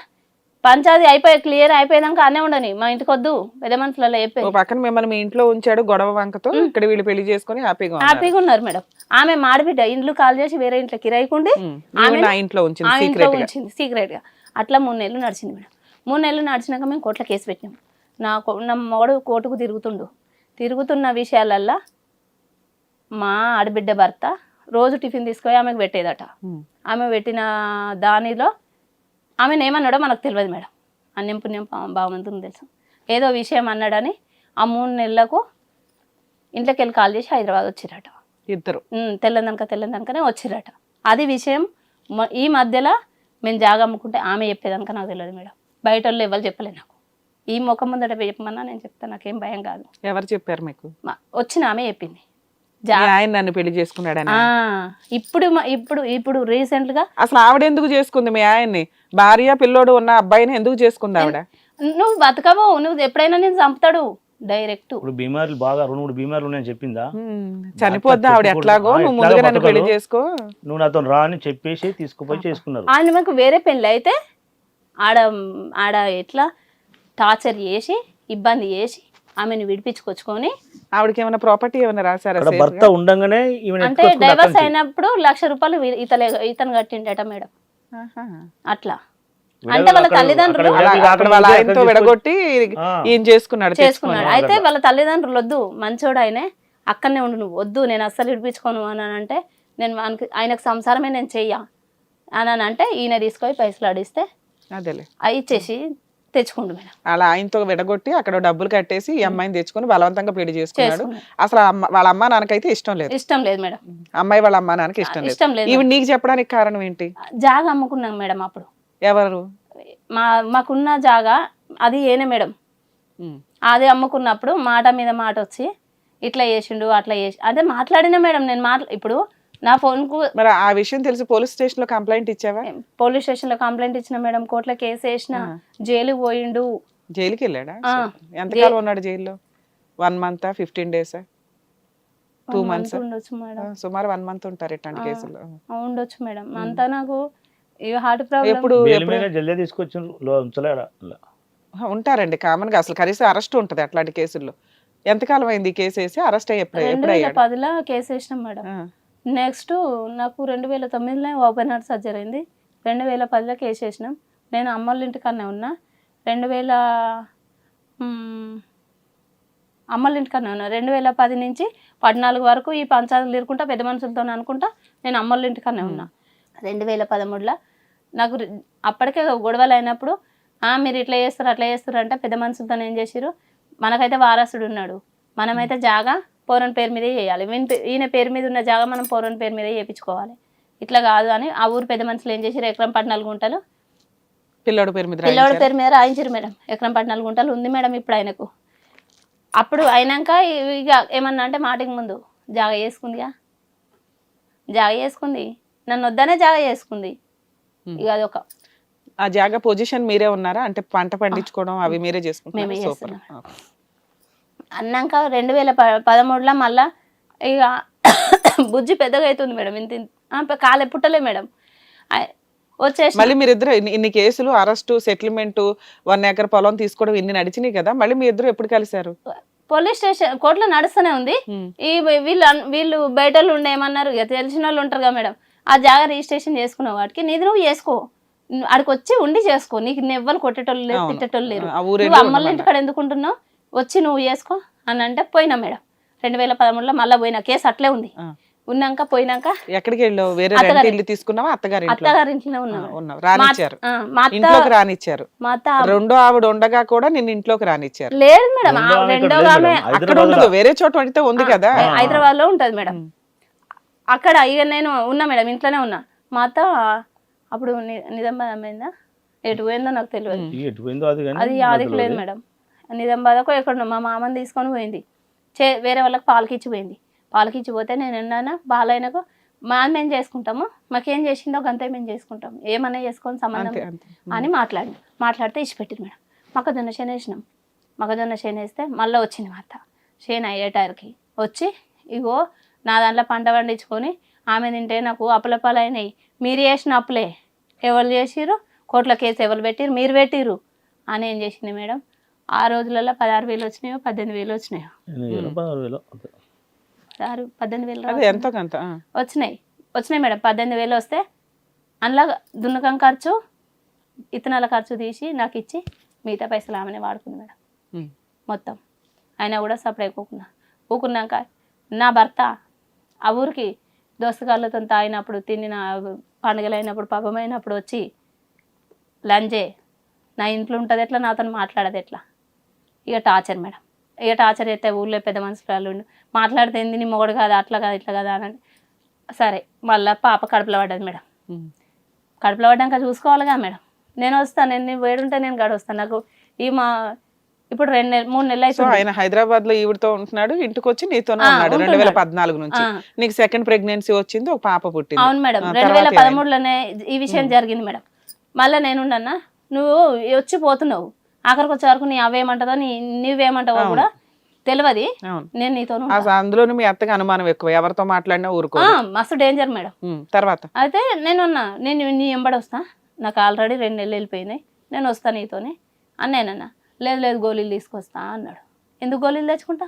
పంచాయతీ క్లియర్ అయిపోయాక అనే ఉండని, మా ఇంటికి వద్దు పెద్ద మనుషులలో చెప్పేది. పక్కన మిమ్మల్ని మీ ఇంట్లో ఉంచాడు గొడవ వంకతో, ఇక్కడ వీళ్ళు పెళ్లి చేసుకుని హ్యాపీగా ఉన్నారు మేడం. ఆమె మాడబిడ్డ ఇండ్లు కాల్ చేసి వేరే ఇంట్లో కిరాయికుండి ఇంట్లో ఉంచింది సీక్రెట్ గా. అట్లా 3 నెలలు నడిచింది మేడం. 3 నెలలు నడిచినాక మేము కోర్టులో కేసు పెట్టినాం. నా మొగడు కోర్టుకు తిరుగుతున్న విషయాలల్లా మా ఆడబిడ్డ భర్త రోజు టిఫిన్ తీసుకొని ఆమెకు పెట్టేదట. ఆమె పెట్టిన దానిలో ఆమెను ఏమన్నాడో మనకు తెలియదు మేడం. అన్యం పుణ్యం భావంతుని తెలుసు. ఏదో విషయం అన్నాడని ఆ 3 నెలలకు ఇంట్లోకి వెళ్ళి కాల్ చేసి హైదరాబాద్ వచ్చిరట ఇద్దరు. తెల్లందనకనే వచ్చిరట. అది విషయం ఈ మధ్యలో మేము జాగా అమ్ముకుంటే ఆమె చెప్పేదనక నాకు తెలియదు మేడం. బయట వాళ్ళు ఎవరు చెప్పలేదు నాకు. ఈ ముఖం ముందట చెప్పమన్నా నేను చెప్తాను, నాకేం భయం కాదు. ఎవరు చెప్పారు మీకు? వచ్చిన ఆమె చెప్పింది. ఆయన నన్ను పెళ్లి చేసుకున్నాడని. ఇప్పుడు రీసెంట్ గా అసలు ఆవిడ ఎందుకు చేసుకుంది మీ ఆయన్ని? భార్య పిల్లోడు ఉన్న అబ్బాయిని ఎందుకు చేసుకుంది ఆవిడ? నువ్వు బతకవు, నువ్వు ఎప్పుడైనా నేను చంపుతాడు డైరెక్ట్. ఇప్పుడు బీమార్లు బాగా 2-3 బీమార్లు ఉన్నాయని చెప్పిందా? చనిపోద్దా ఆవిడ? ఎట్లాగో నువ్వు ముందుగా నన్ను పెళ్లి చేసుకో, నువ్వు నాతో రా అని చెప్పేసి తీసుకుపోయి చేసుకున్నారు. ఆయన మాకు వేరే పెళ్ళి అయితే ఆడ ఎట్లా టార్చర్ చేసి ఇబ్బంది చేసి ఆమెను విడిపించుకొచ్చుకొని. ఆవిడకి ఏమైనా ప్రాపర్టీ ఏమైనా రాశారా? భర్త ఉండగానే అంటే డైవర్స్ అయినప్పుడు ₹1,00,000 ఇతను కట్టిండట మేడం. అట్లా అంటే వాళ్ళ తల్లిదండ్రులు విడగొట్టి ఏం చేసుకున్నాడు. అయితే వాళ్ళ తల్లిదండ్రులు వద్దు మంచోడు ఆయనే, అక్కడనే ఉండు, నువ్వు వద్దు నేను అస్సలు విడిపించుకోను అని అంటే, నేను ఆయనకు సంసారమే నేను చెయ్యా అని అంటే ఈయన తీసుకొని పైసలు అడిస్తే అవి ఇచ్చేసి తెచ్చుకుండు మేడం. అలా ఆయనతో విడగొట్టి అక్కడ డబ్బులు కట్టేసి ఈ అమ్మాయిని తెచ్చుకొని బలవంతంగా పెళ్లి చేసుకున్నాడు. అసలు వాళ్ళ అమ్మా నాన్నకైతే ఇష్టం లేదు మేడం. అమ్మాయి వాళ్ళ అమ్మా నాన్నకి ఇష్టం లేదు. ఇవి నీకు చెప్పడానికి కారణం ఏంటి? జాగా అమ్ముకున్నాం మేడం అప్పుడు. ఎవరు? మాకున్న జాగా అది ఏనే మేడం. అది అమ్ముకున్నప్పుడు మాట మీద మాట వచ్చి ఇట్లా చేసిండు అట్లా చేసి అదే మాట్లాడినా మేడం. నేను ఇప్పుడు నా ఫోన్ కు మరి ఆ విషయం తెలిసి పోలీస్ స్టేషన్ లో కంప్లైంట్ ఇచ్చావా? పోలీస్ స్టేషన్ లో కంప్లైంట్ ఇచ్చిన మేడం. కోర్టులో కేసు వేసిన. జైలుకి పోయిండు. జైలుకి వెళ్ళాడా? ఎంతకాలం ఉన్నాడు జైల్లో? 1 month, 15 days, 2 months ఉండొచ్చు మేడం. సుమారు 1 month ఉంటారు ఇట్లాంటి కేసులో. ఉండొచ్చు మేడం. అంతా నాకు హార్ట్ ప్రాబ్లం. ఎప్పుడు తీసుకొచ్చి ఉంటారండి కామన్ గా, అసలు కనీసం అరెస్ట్ ఉంటది అట్లాంటి కేసుల్లో. ఎంతకాలం అయింది ఈ కేసు వేసి? అరెస్ట్ అయ్యి ఎప్పుడు అయ్యాడు? 2010లో కేసు వేసినాం మేడం. నెక్స్ట్ నాకు 2009లో ఓపెన్ హార్ట్ సర్జరీ అయింది. 2010లో కేసు వేసినాం. నేను అమ్మోళ్ళ ఇంటికన్నా ఉన్నా. 2010 నుంచి 14 వరకు ఈ పంచాయతీలు తిరుగుకుంటా పెద్ద మనుషులతో అనుకుంటా నేను అమ్మోళ్ళ ఇంటికన్నా ఉన్నా. 2013లో నాకు అప్పటికే గొడవలు అయినప్పుడు మీరు ఇట్లా చేస్తారు అట్లా చేస్తారు అంటే పెద్ద మనుషులతో ఏం చేసిరు, మనకైతే వారసుడు ఉన్నాడు, మనమైతే జాగా పౌరన్ పేరు మీదే చేయాలి, ఈయన పేరు మీద ఉన్న జాగా మనం పౌరన్ పేరు మీదే చేయించుకోవాలి, ఇట్లా కాదు అని ఆ ఊరు పెద్ద మనుషులు ఏం చేసిరు, ఎకరం 14 గుంటలు పిల్లోడు పేరు మీద రాయించారు మేడం. ఎకరం 14 గుంటలు ఉంది మేడం ఇప్పుడు ఆయనకు. అప్పుడు అయినాక ఇక ఏమన్నా అంటే మాటికి ముందు జాగా చేసుకుంది నన్ను వద్దనే జాగా చేసుకుంది. ఇక అదొక ఆ జాగా పొజిషన్ మీరే ఉన్నారా? అంటే పంట పండించుకోవడం అవి మీరే చేసుకుంటున్నారా? మేమే సూపర్. చేస్తున్నాం. అన్నాక 2013లో మళ్ళా ఇక బుజ్జి పెద్దగా అవుతుంది మేడం. ఇంత కాలే పుట్టలే మేడం. వచ్చేసి మళ్ళీ మీరిద్దరు ఇన్ని కేసులు, అరెస్టు, సెటిల్మెంట్, 1 ఎకర్ పొలం తీసుకోవడం ఇన్ని నడిచినాయి కదా, మళ్ళీ మీ ఇద్దరు ఎప్పుడు కలిశారు? పోలీస్ స్టేషన్ కోర్టులో నడుస్తూనే ఉంది. ఈ వీళ్ళు బయట ఉండే ఏమన్నారు, ఇక తెలిసిన వాళ్ళు ఉంటారు కదా మేడం, ఆ జాగా రిజిస్ట్రేషన్ చేసుకున్న వాటికి నీది నువ్వు చేసుకో, ఆడికి వచ్చి ఉండి చేసుకో, నీకు ఎవ్వరు కొట్టేటోళ్ళు లేరు తిట్టేటోళ్ళు లేరు, నువ్వు అమ్మల ఇంటికాడ ఎందుకుంటున్నావు, వచ్చి నువ్వు చేసుకో అని అంటే పోయినా మేడం. 2013లో మళ్ళీ పోయినా, కేసు అట్లే ఉంది. ఉన్నాక పోయినాక ఎక్కడికి వెళ్ళావు? వేరే ఇల్లు తీసుకున్నావా? అత్తగారి ఇంట్లోనే ఉన్నావు. రానిచ్చారు, ఇంట్లోకి రానిచ్చారు. మా అత్త రెండో ఆవిడ ఉండగా కూడా నిన్ను ఇంట్లోకి రానిచ్చారు? లేదు మేడం, రెండో ఆమె అక్కడ ఉండదు, వేరే చోట అయితే ఉంది కదా, హైదరాబాద్ లో ఉంటది మేడం. అక్కడ ఇక నేను ఉన్నా మేడం, ఇంట్లోనే ఉన్నా. మా అత్త అప్పుడు నిజామాబాద్ అమ్మైందా ఎటు పోయిందో నాకు తెలియదు, అది యాదికి లేదు మేడం. నిజామాబాద్కు ఎక్కడ మా మామని తీసుకొని పోయింది, వేరే వాళ్ళకి పాలకిచ్చిపోయింది. పాలకిచ్చిపోతే నేను అన్నాను బాలయ్యకు, మేము చేసుకుంటాము, మాకేం చేసిందో గంతే మేము చేసుకుంటాము, ఏమన్నా చేసుకొని సంబంధం అని మాట్లాడితే ఇచ్చిపెట్టింది మేడం. మొక్కజొన్న చేను వేసినాం. మొక్కజొన్న చేను వేస్తే మళ్ళీ వచ్చింది మా అత్త. చేను అయ్యే టైర్కి వచ్చి ఇగో నా దాంట్లో పంట పండించుకొని ఆమె తింటే నాకు అప్పులపాలు అయినాయి, మీరు చేసిన అప్పులే ఎవరు చేసిర్రు, కోట్ల కేసు ఎవరు పెట్టిరు, మీరు పెట్టిర్రు అని ఏం చేసింది మేడం. ఆ రోజులలో 16,000 వచ్చినాయో 18,000 వచ్చినాయో, 18,000 వచ్చినాయి మేడం. 18,000 వస్తే అందులో దున్నకం ఖర్చు ఇత్తనాల ఖర్చు తీసి నాకు ఇచ్చి మిగతా పైసలు ఆమెనే వాడుకుంది మేడం మొత్తం. అయినా కూడా సపరేట్ ఊకున్నాక నా భర్త ఆ ఊరికి దోస్తగాళ్ళతో తాగినప్పుడు, తిని పండుగలు అయినప్పుడు, పబ్బమైనప్పుడు వచ్చి లంజే నా ఇంట్లో ఉంటుంది ఎట్లా, నాతో మాట్లాడదు ఎట్లా, ఇక టార్చర్ మేడం. ఇక టార్చర్ అయితే ఊళ్ళో పెద్ద మనుషులు మాట్లాడితే ఏంది నీ మొగడు కాదు, అట్లా కాదు ఇట్లా కదా అని. సరే మళ్ళీ పాప కడుపులో పడ్డది మేడం. కడుపులో పడ్డాక చూసుకోవాలి కదా మేడం. నేను వస్తాను, నేను వేడుంటే నేను గడుస్తాను. నాకు ఇప్పుడు 3 నెలలు అవుతుంది. ఆయన హైదరాబాద్ లో ఈవిడతో ఉంటున్నాడు, ఇంటికి వచ్చి నీతోనే ఉన్నాడు 2014 నుంచి. నీకు సెకండ్ ప్రెగ్నెన్సీ వచ్చింది, ఒక పాప పుట్టింది. అవును మేడం, 2013లోనే ఈ విషయం జరిగింది మేడం. మళ్ళీ నేనుండన్నా, నువ్వు వచ్చి పోతున్నావు, ఆఖరికి వచ్చే వరకు నీ అవేమంటదో నువ్వేమంటావో కూడా తెలియదు, నేను నీతో. అందులో మీ అత్తగా అనుమానం ఎక్కువ, ఎవరితో మాట్లాడినా ఊరుకో, మస్తు డేంజర్ మేడం. తర్వాత అయితే నేను నీ ఎంబడి వస్తా, నాకు ఆల్రెడీ 2 నెలలు వెళ్ళిపోయినాయి, నేను వస్తా నీతోని అని నేనన్నా. లేదు గోళీలు తీసుకొస్తా అన్నాడు. ఎందుకు గోళీలు తెచ్చుకుంటా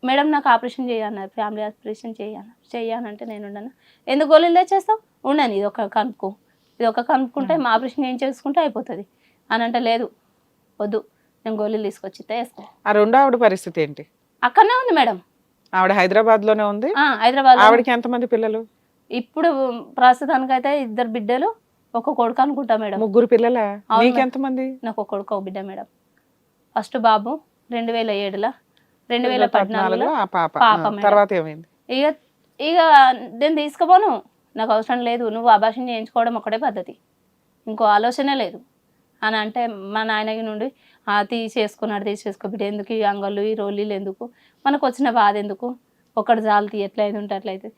మేడం, నాకు ఆపరేషన్ చేయన్నారు, ఫ్యామిలీ ఆపరేషన్ చెయ్యానంటే నేను ఉండను. ఎందుకు గోళీలు తెచ్చేస్తావు, ఉండను, ఇది ఒక కనుక్కుంటే మా ఆపరేషన్ ఏం చేసుకుంటే అయిపోతుంది అని అంటే, లేదు వద్దు నేను గోళీలు తీసుకొచ్చి వేసుకో. ఆ రెండో ఆవిడ పరిస్థితి ఏంటి? అక్కడనే ఉంది మేడం, ఆవిడ హైదరాబాద్ లోనే ఉంది. హైదరాబాద్. ఆవిడకి ఎంతమంది పిల్లలు? ఇప్పుడు ప్రస్తుతానికైతే 2 బిడ్డలు, ఒక కొడుకు అనుకుంటా మేడం. 3 పిల్లలా? నీకెంతమంది? నాకు ఒక కొడుకు, ఒక బిడ్డ మేడం. ఫస్ట్ బాబు 2007లో, 2014లో పాప. తర్వాత ఏమైంది? ఇక నేను తీసుకుపోను, నాకు అవసరం లేదు, నువ్వు అబార్షన్ చేయించుకోవడం ఒకటే పద్ధతి, ఇంకో ఆలోచనే లేదు అని అంటే, మా నాయనకి నుండి తీసేసుకో బిడ్డ, ఎందుకు ఈ అంగళ్ళు ఈ రోలీలు ఎందుకు, మనకు వచ్చిన బాధ ఎందుకు, ఒకటి జాలు ఎట్లయితే ఉంటే అట్లయితే,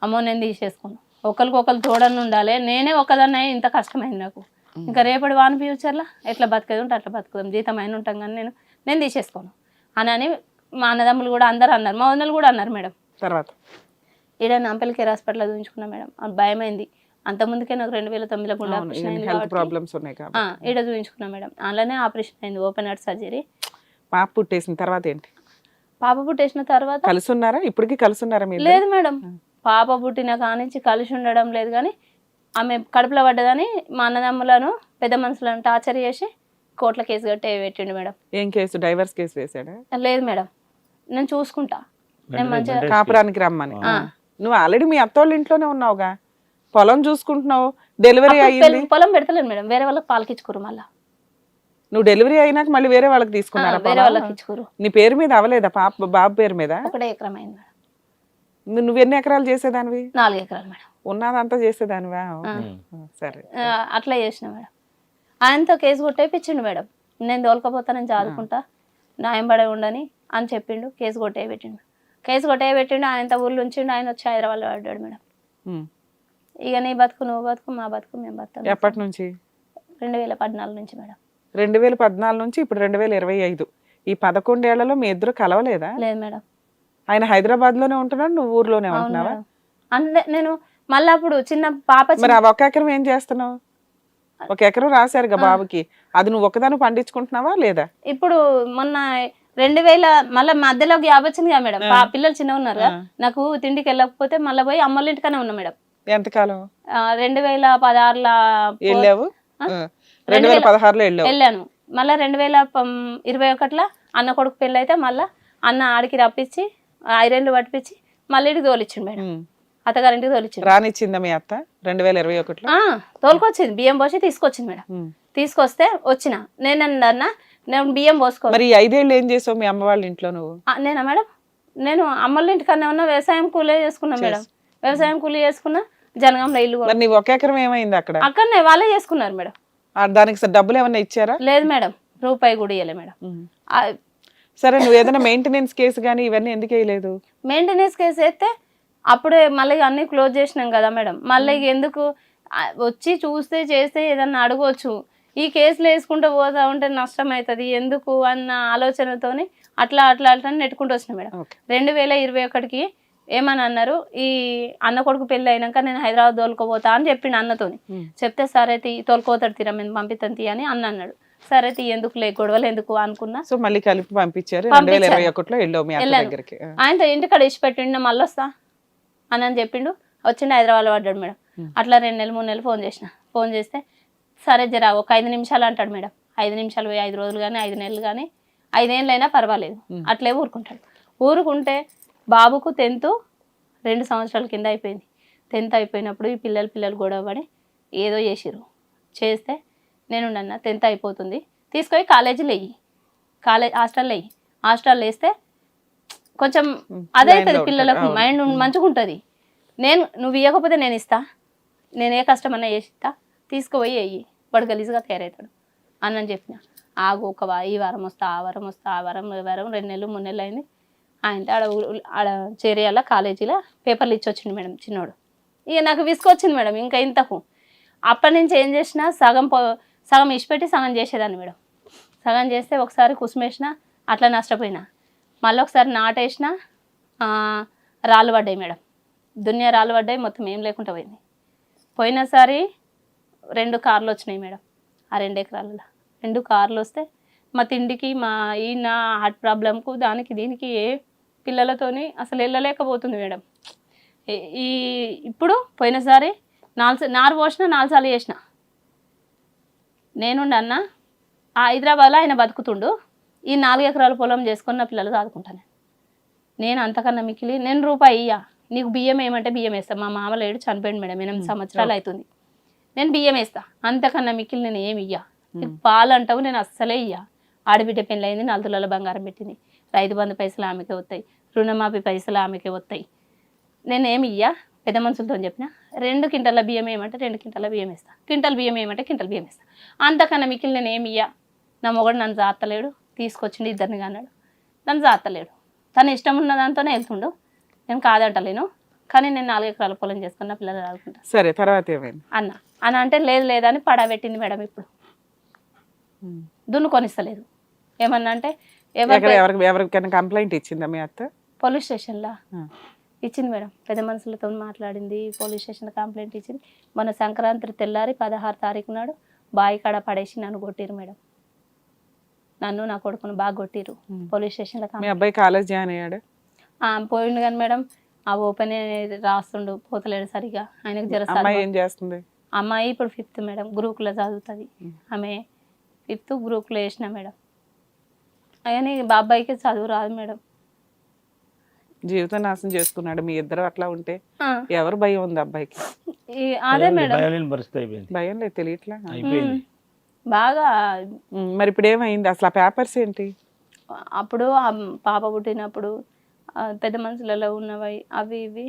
అమ్మో నేను తీసేసుకోను, ఒకరికొకరు తోడని ఉండాలి, నేనే ఒకదాన్ని ఇంత కష్టమైంది నాకు, ఇంకా రేపటి వాని ఫ్యూచర్లో ఎట్లా బతికేది ఉంటే అట్లా బతుకుదాం, జీతం అయిన ఉంటాం కానీ నేను తీసేసుకోను అని మా అన్నదమ్ములు కూడా అందరు అన్నారు, మా వదినలు కూడా అన్నారు మేడం. తర్వాత ఈడ నాంపల్లి కేర్ హాస్పిటల్లో చూపించుకున్నా మేడం, భయమైంది. అంతకుముందుకే నాకు 2009లో గుండె ఆపరేషన్ అయింది, ఈడ చూపించుకున్నా మేడం. అలానే ఆపరేషన్ అయింది, ఓపెన్ హార్ట్ సర్జరీ. పాప పుట్టేసిన తర్వాత ఏంటి? పాప పుట్టేసిన తర్వాత కలిసి ఉన్నారా ఇప్పటికి కలిసి ఉన్నారా మీరు లేదు మేడం, పాప పుట్టిన కానించి కలిసి ఉండడం లేదు. కానీ ఆమె కడుపులో పడ్డదని మా అన్నదమ్ములను పెద్ద మనుషులను టార్చర్ చేసి కోర్టులో కేసు కట్టే పెట్టిండు మేడం. ఏం కేసు డైవర్స్ కేసు వేసాడా లేదు మేడం, నేను చూసుకుంటా, నేను మంచిగా కాపురానికి రమ్మని ఆ. నువ్వు ఆల్రెడీ మీ అత్తోళ్ళ ఇంట్లోనే ఉన్నావుగా, పొలం చూసుకుంటున్నావు, డెలివరీ అయ్యింది, పొలం పెడతలేదు మేడం, వేరే వాళ్ళకి పాలకిచ్చుకోరు. మళ్ళా నువ్వు డెలివరీ అయినాక మళ్ళీ వేరే వాళ్ళకి తీసుకున్నారా వేరే పొలం? వాళ్ళకి ఇచ్చుకోరు. నీ పేరు మీద అవలేదా బాబు పేరు మీద? ఒకటే ఎకరం అయింది మేడం. నువ్వు ఎన్ని ఎకరాలు చేసేదానివి? 4 ఎకరాలు మేడం. ఉన్నదంతా చేసేదానివా? సరే అట్లా చేసిన మేడం. ఆయనతో కేసు కొట్టేపించిండు మేడం. నేను తోలుకపోతా, నేను చదువుకుంటా, న్యాయం పడే ఉండని అని చెప్పిండు. కేసు కొట్టేపెట్టిండు. కేసు కొట్టేపెట్టిండు. ఆయనతో ఊళ్ళు ఉంచిండు. ఆయన వచ్చి హైదరాబాద్లో పడ్డాడు మేడం. ఇక నీ బతుకు నువ్వు బతుకు, మా బతుకు మేము బతుకు. ఎప్పటి నుంచి? 2014 నుంచి మేడం. 2014 నుంచి ఇప్పుడు 2025. ఈ 11 ఏళ్లలో మీ ఇద్దరు కలవలేదా? లేదు మేడం. ఆయన హైదరాబాద్ లోనే ఉంటున్నాడు, నువ్వు ఊర్లోనే ఉంటున్నావా? అంటే నేను మళ్ళీ అప్పుడు చిన్న పాప మరి ఆ ఒక ఎకరం ఏం చేస్తున్నావు? 1 ఎకరం రాశారుగా బాబుకి, అది నువ్వు ఒకదాని పండించుకుంటున్నావా లేదా? ఇప్పుడు మొన్న 2000 మళ్ళీ మధ్యలో గ్యాప్ వచ్చింది కదా మేడం. పిల్లలు చిన్న ఉన్నారు కదా, నాకు తిండికి వెళ్ళకపోతే మళ్ళీ పోయి అమ్మల ఇంటికనే ఉన్నా మేడం. ఎంతకాలం 2016లో వెళ్ళావు? 2016లో వెళ్ళాను. మళ్ళీ 2021లో అన్న కొడుకు పెళ్ళి అయితే మళ్ళీ అన్న ఆడికి రప్పించి ఐరన్లు పట్టించి మళ్ళీ ఇంటికి తోలిచ్చిండు మేడం. అత్తగారింటికి తోలిచ్చిండు. రానిచ్చిందా మీ అత్త 2021లో? తోలుకొచ్చింది, బియ్యం పోసి తీసుకొచ్చింది మేడం. తీసుకొస్తే వచ్చిన నేనన్నా నేను బియ్యం పోసుకో. మరి 5 ఏళ్ళు ఏం చేసావు మీ అమ్మ వాళ్ళ ఇంట్లో నువ్వు? నేనా మేడం, నేను అమ్మల ఇంటికన్నా ఉన్నా, వ్యవసాయం కూలీ చేసుకున్నా మేడం. వ్యవసాయం కూలీ చేసుకున్నా, జనగాంలో ఇల్లు. మరి నీ 1 ఎకరం ఏమైంది అక్కడ? అక్కడనే వాళ్ళే చేసుకున్నారు మేడం. దానికి డబ్బులు ఏమన్నా ఇచ్చారా? లేదు మేడం, రూపాయి కూడా ఇవ్వలే మేడం. సరే నువ్వు ఏదైనా మెయింటెనెన్స్ కేసు కానీ ఇవన్నీ ఎందుకు వేయలేదు? మెయింటెనెన్స్ కేసు అయితే అప్పుడే మళ్ళీ అన్ని క్లోజ్ చేసినాం కదా మేడం. మళ్ళీ ఎందుకు వచ్చి చూస్తే చేస్తే ఏదన్నా అడగవచ్చు. ఈ కేసులు వేసుకుంటూ పోతా ఉంటే నష్టం అవుతుంది ఎందుకు అన్న ఆలోచనతోని అట్లా అట్లా అట్లా నెట్టుకుంటూ వచ్చిన మేడం. 2021కి ఏమని అన్నారు, ఈ అన్న కొడుకు పెళ్ళి అయినాక నేను హైదరాబాద్ తోలుకోపోతా అని చెప్పిండు అన్నతోని. చెప్తే సరే తోలుకోతాడు తీరా, మేము పంపిస్తాను తీ అని అన్న అన్నాడు. సరే తీ ఎందుకు గొడవలు ఎందుకు అనుకున్నా. సో మళ్ళీ కలిపి పంపించారు. 2021లో వెళ్ళావు మీ అత్త దగ్గరికి. ఆయనతో ఇంటికాడ ఇచ్చి పెట్టిండు, మళ్ళీ వస్తా అని చెప్పిండు. వచ్చిండు, హైదరాబాద్లో పడ్డాడు మేడం. అట్లా 2 నెలలు 3 నెలలు ఫోన్ చేసిన. ఫోన్ చేస్తే సరే జరా ఒక 5 నిమిషాలు అంటాడు మేడం. 5 నిమిషాలు 5 రోజులు కానీ 5 నెలలు కానీ 5 ఏళ్ళు అయినా పర్వాలేదు, అట్లే ఊరుకుంటాడు. ఊరుకుంటే బాబుకు 10th 2 సంవత్సరాల కింద అయిపోయింది. 10th అయిపోయినప్పుడు ఈ పిల్లలు గొడవ పడి ఏదో చేసిర్రు. చేస్తే నేను అన్న 10th అయిపోతుంది, తీసుకొని కాలేజీలో వెయ్యి, హాస్టల్లో వెయ్యి. హాస్టల్లో వేస్తే కొంచెం అదవుతుంది, పిల్లలకు మైండ్ మంచిగా ఉంటుంది. నువ్వు ఇవ్వకపోతే నేను ఇస్తా, నేను ఏ కష్టమన్నా చేసి ఇస్తా, తీసుకుపోయి వెయ్యి, వాడు గలీజ్గా తయారవుతాడు అని చెప్పిన. ఆగు ఈ వారం వస్తా, ఆ వారం వస్తా, ఆ వారం 2 నెలలు 3 నెలలు అయింది. ఆయన ఆడ చేరియాల కాలేజీలో పేపర్లు ఇచ్చి వచ్చిండు మేడం చిన్నోడు. ఇక నాకు విసుకొచ్చింది మేడం. ఇంకా ఇంతకు అప్పటి నుంచి ఏం చేసినా సగం ఇచ్చిపెట్టి సగం చేసేదాన్ని మేడం. సగం చేస్తే ఒకసారి కుసుమేసిన అట్లా నష్టపోయినా, మళ్ళీ ఒకసారి నాటేసిన రాళ్ళు పడ్డాయి మేడం. దునియా రాళ్ళు పడ్డాయి, మొత్తం ఏం లేకుండా పోయింది. పోయినసారి 2 కార్లు వచ్చినాయి మేడం. ఆ 2 ఎకరాలలో 2 కార్లు వస్తే మా తిండికి మా నా హార్ట్ ప్రాబ్లంకు దానికి దీనికి ఏ పిల్లలతోని అసలు వెళ్ళలేకపోతుంది మేడం. ఇప్పుడు పోయినసారి 4 పోసిన 4 సార్లు చేసిన. నేనుండి అన్న హైదరాబాద్లో ఆయన బతుకుతుండు, ఈ 4 ఎకరాల పొలం చేసుకుని నా పిల్లలు చదువుకుంటాను. నేను అంతకన్నా మిక్కిలి నేను రూపాయి ఇయ్యా, నీకు బియ్యం ఏమంటే బియ్యం వేస్తా. మా మామ లేడు, చనిపోయింది మేడం, 8 సంవత్సరాలు అవుతుంది. నేను బియ్యం వేస్తా, అంతకన్నా మిక్కిలి నేను ఏమి ఇయ్యా. నీకు పాలు అంటావు, నేను అస్సలే ఇయ్యా. ఆడబిడ్డ పెళ్ళి అయింది, 4 తులాల బంగారం పెట్టింది. రైతు బంధు పైసలు ఆమెకే వస్తాయి, రుణమాఫీ పైసలు ఆమెకే వస్తాయి. నేను ఏమి ఇయ్యా, పెద్ద మనుషులతో చెప్పిన 2 క్వింటాల బియ్యం ఏమంటే 2 క్వింటాల బియ్యం వేస్తా, క్వింటల్ బియ్యం ఏమంటే క్వింటల్ బియ్యం వేస్తా. అంతకన్నా మిక్కిలి నేను ఏమి ఇయ్యా. నా మొగడు నన్ను జాతలేడు, తీసుకొచ్చిండు 2 అన్నాడు, నన్ను జాతలేడు. తను ఇష్టం ఉన్న దాంతోనే వెళ్తుండు, నేను కాదంటలేను. కానీ నేను 4 ఎకరాల పొలం చేసుకున్న పిల్లలు చదువుకుంటా. సరే తర్వాత ఏమైంది అన్న అంటే లేదు లేదని పడబెట్టింది మేడం. ఇప్పుడు దున్నుకొనిస్తలేదు. ఏమన్నా అంటే ఎవరికైనా కంప్లైంట్ ఇచ్చిందా మీ అత్త? పోలీస్ స్టేషన్లో ఇచ్చింది మేడం. పెద్ద మనుషులతో మాట్లాడింది, పోలీస్ స్టేషన్లో కంప్లైంట్ ఇచ్చింది. మన సంక్రాంతి తెల్లారి 16 తారీఖు నాడు బావి కాడ పడేసి నన్ను కొట్టిరు మేడం. నన్ను నా కొడుకును బాగా కొట్టిరు పోలీస్ స్టేషన్లో. మీ అబ్బాయి కాలేజ్ జాయిన్ అయ్యాడు? పోయిండు కానీ మేడం ఆ ఓపెన్ రాస్తుండు, పోతలేడు సరిగా. ఆయనకు జర అమ్మాయి ఏం చేస్తుంది? అమ్మాయి ఇప్పుడు 5th మేడం, గ్రూప్లో చదువుతుంది. ఆమె 5th గ్రూప్లో వేసిన మేడం. కానీ బాబాయికి చదువు రాదు మేడం. జీవితం నాశనం చేసుకున్నాడు. మీ ఇద్దరు అట్లా ఉంటే ఎవరు భయం ఉంది అబ్బాయికి? అదే మేడం, భయం లేని పరిస్థితి అయిపోయింది. భయం లేదు, తెలియట్లా. అయిపోయింది బాగా. మరి ఇప్పుడు ఏమైంది అసలు? ఆ పేపర్స్ ఏంటి? అప్పుడు ఆ పాప పుట్టినప్పుడు పెద్ద మనుషులలో ఉన్నవి అవి ఇవి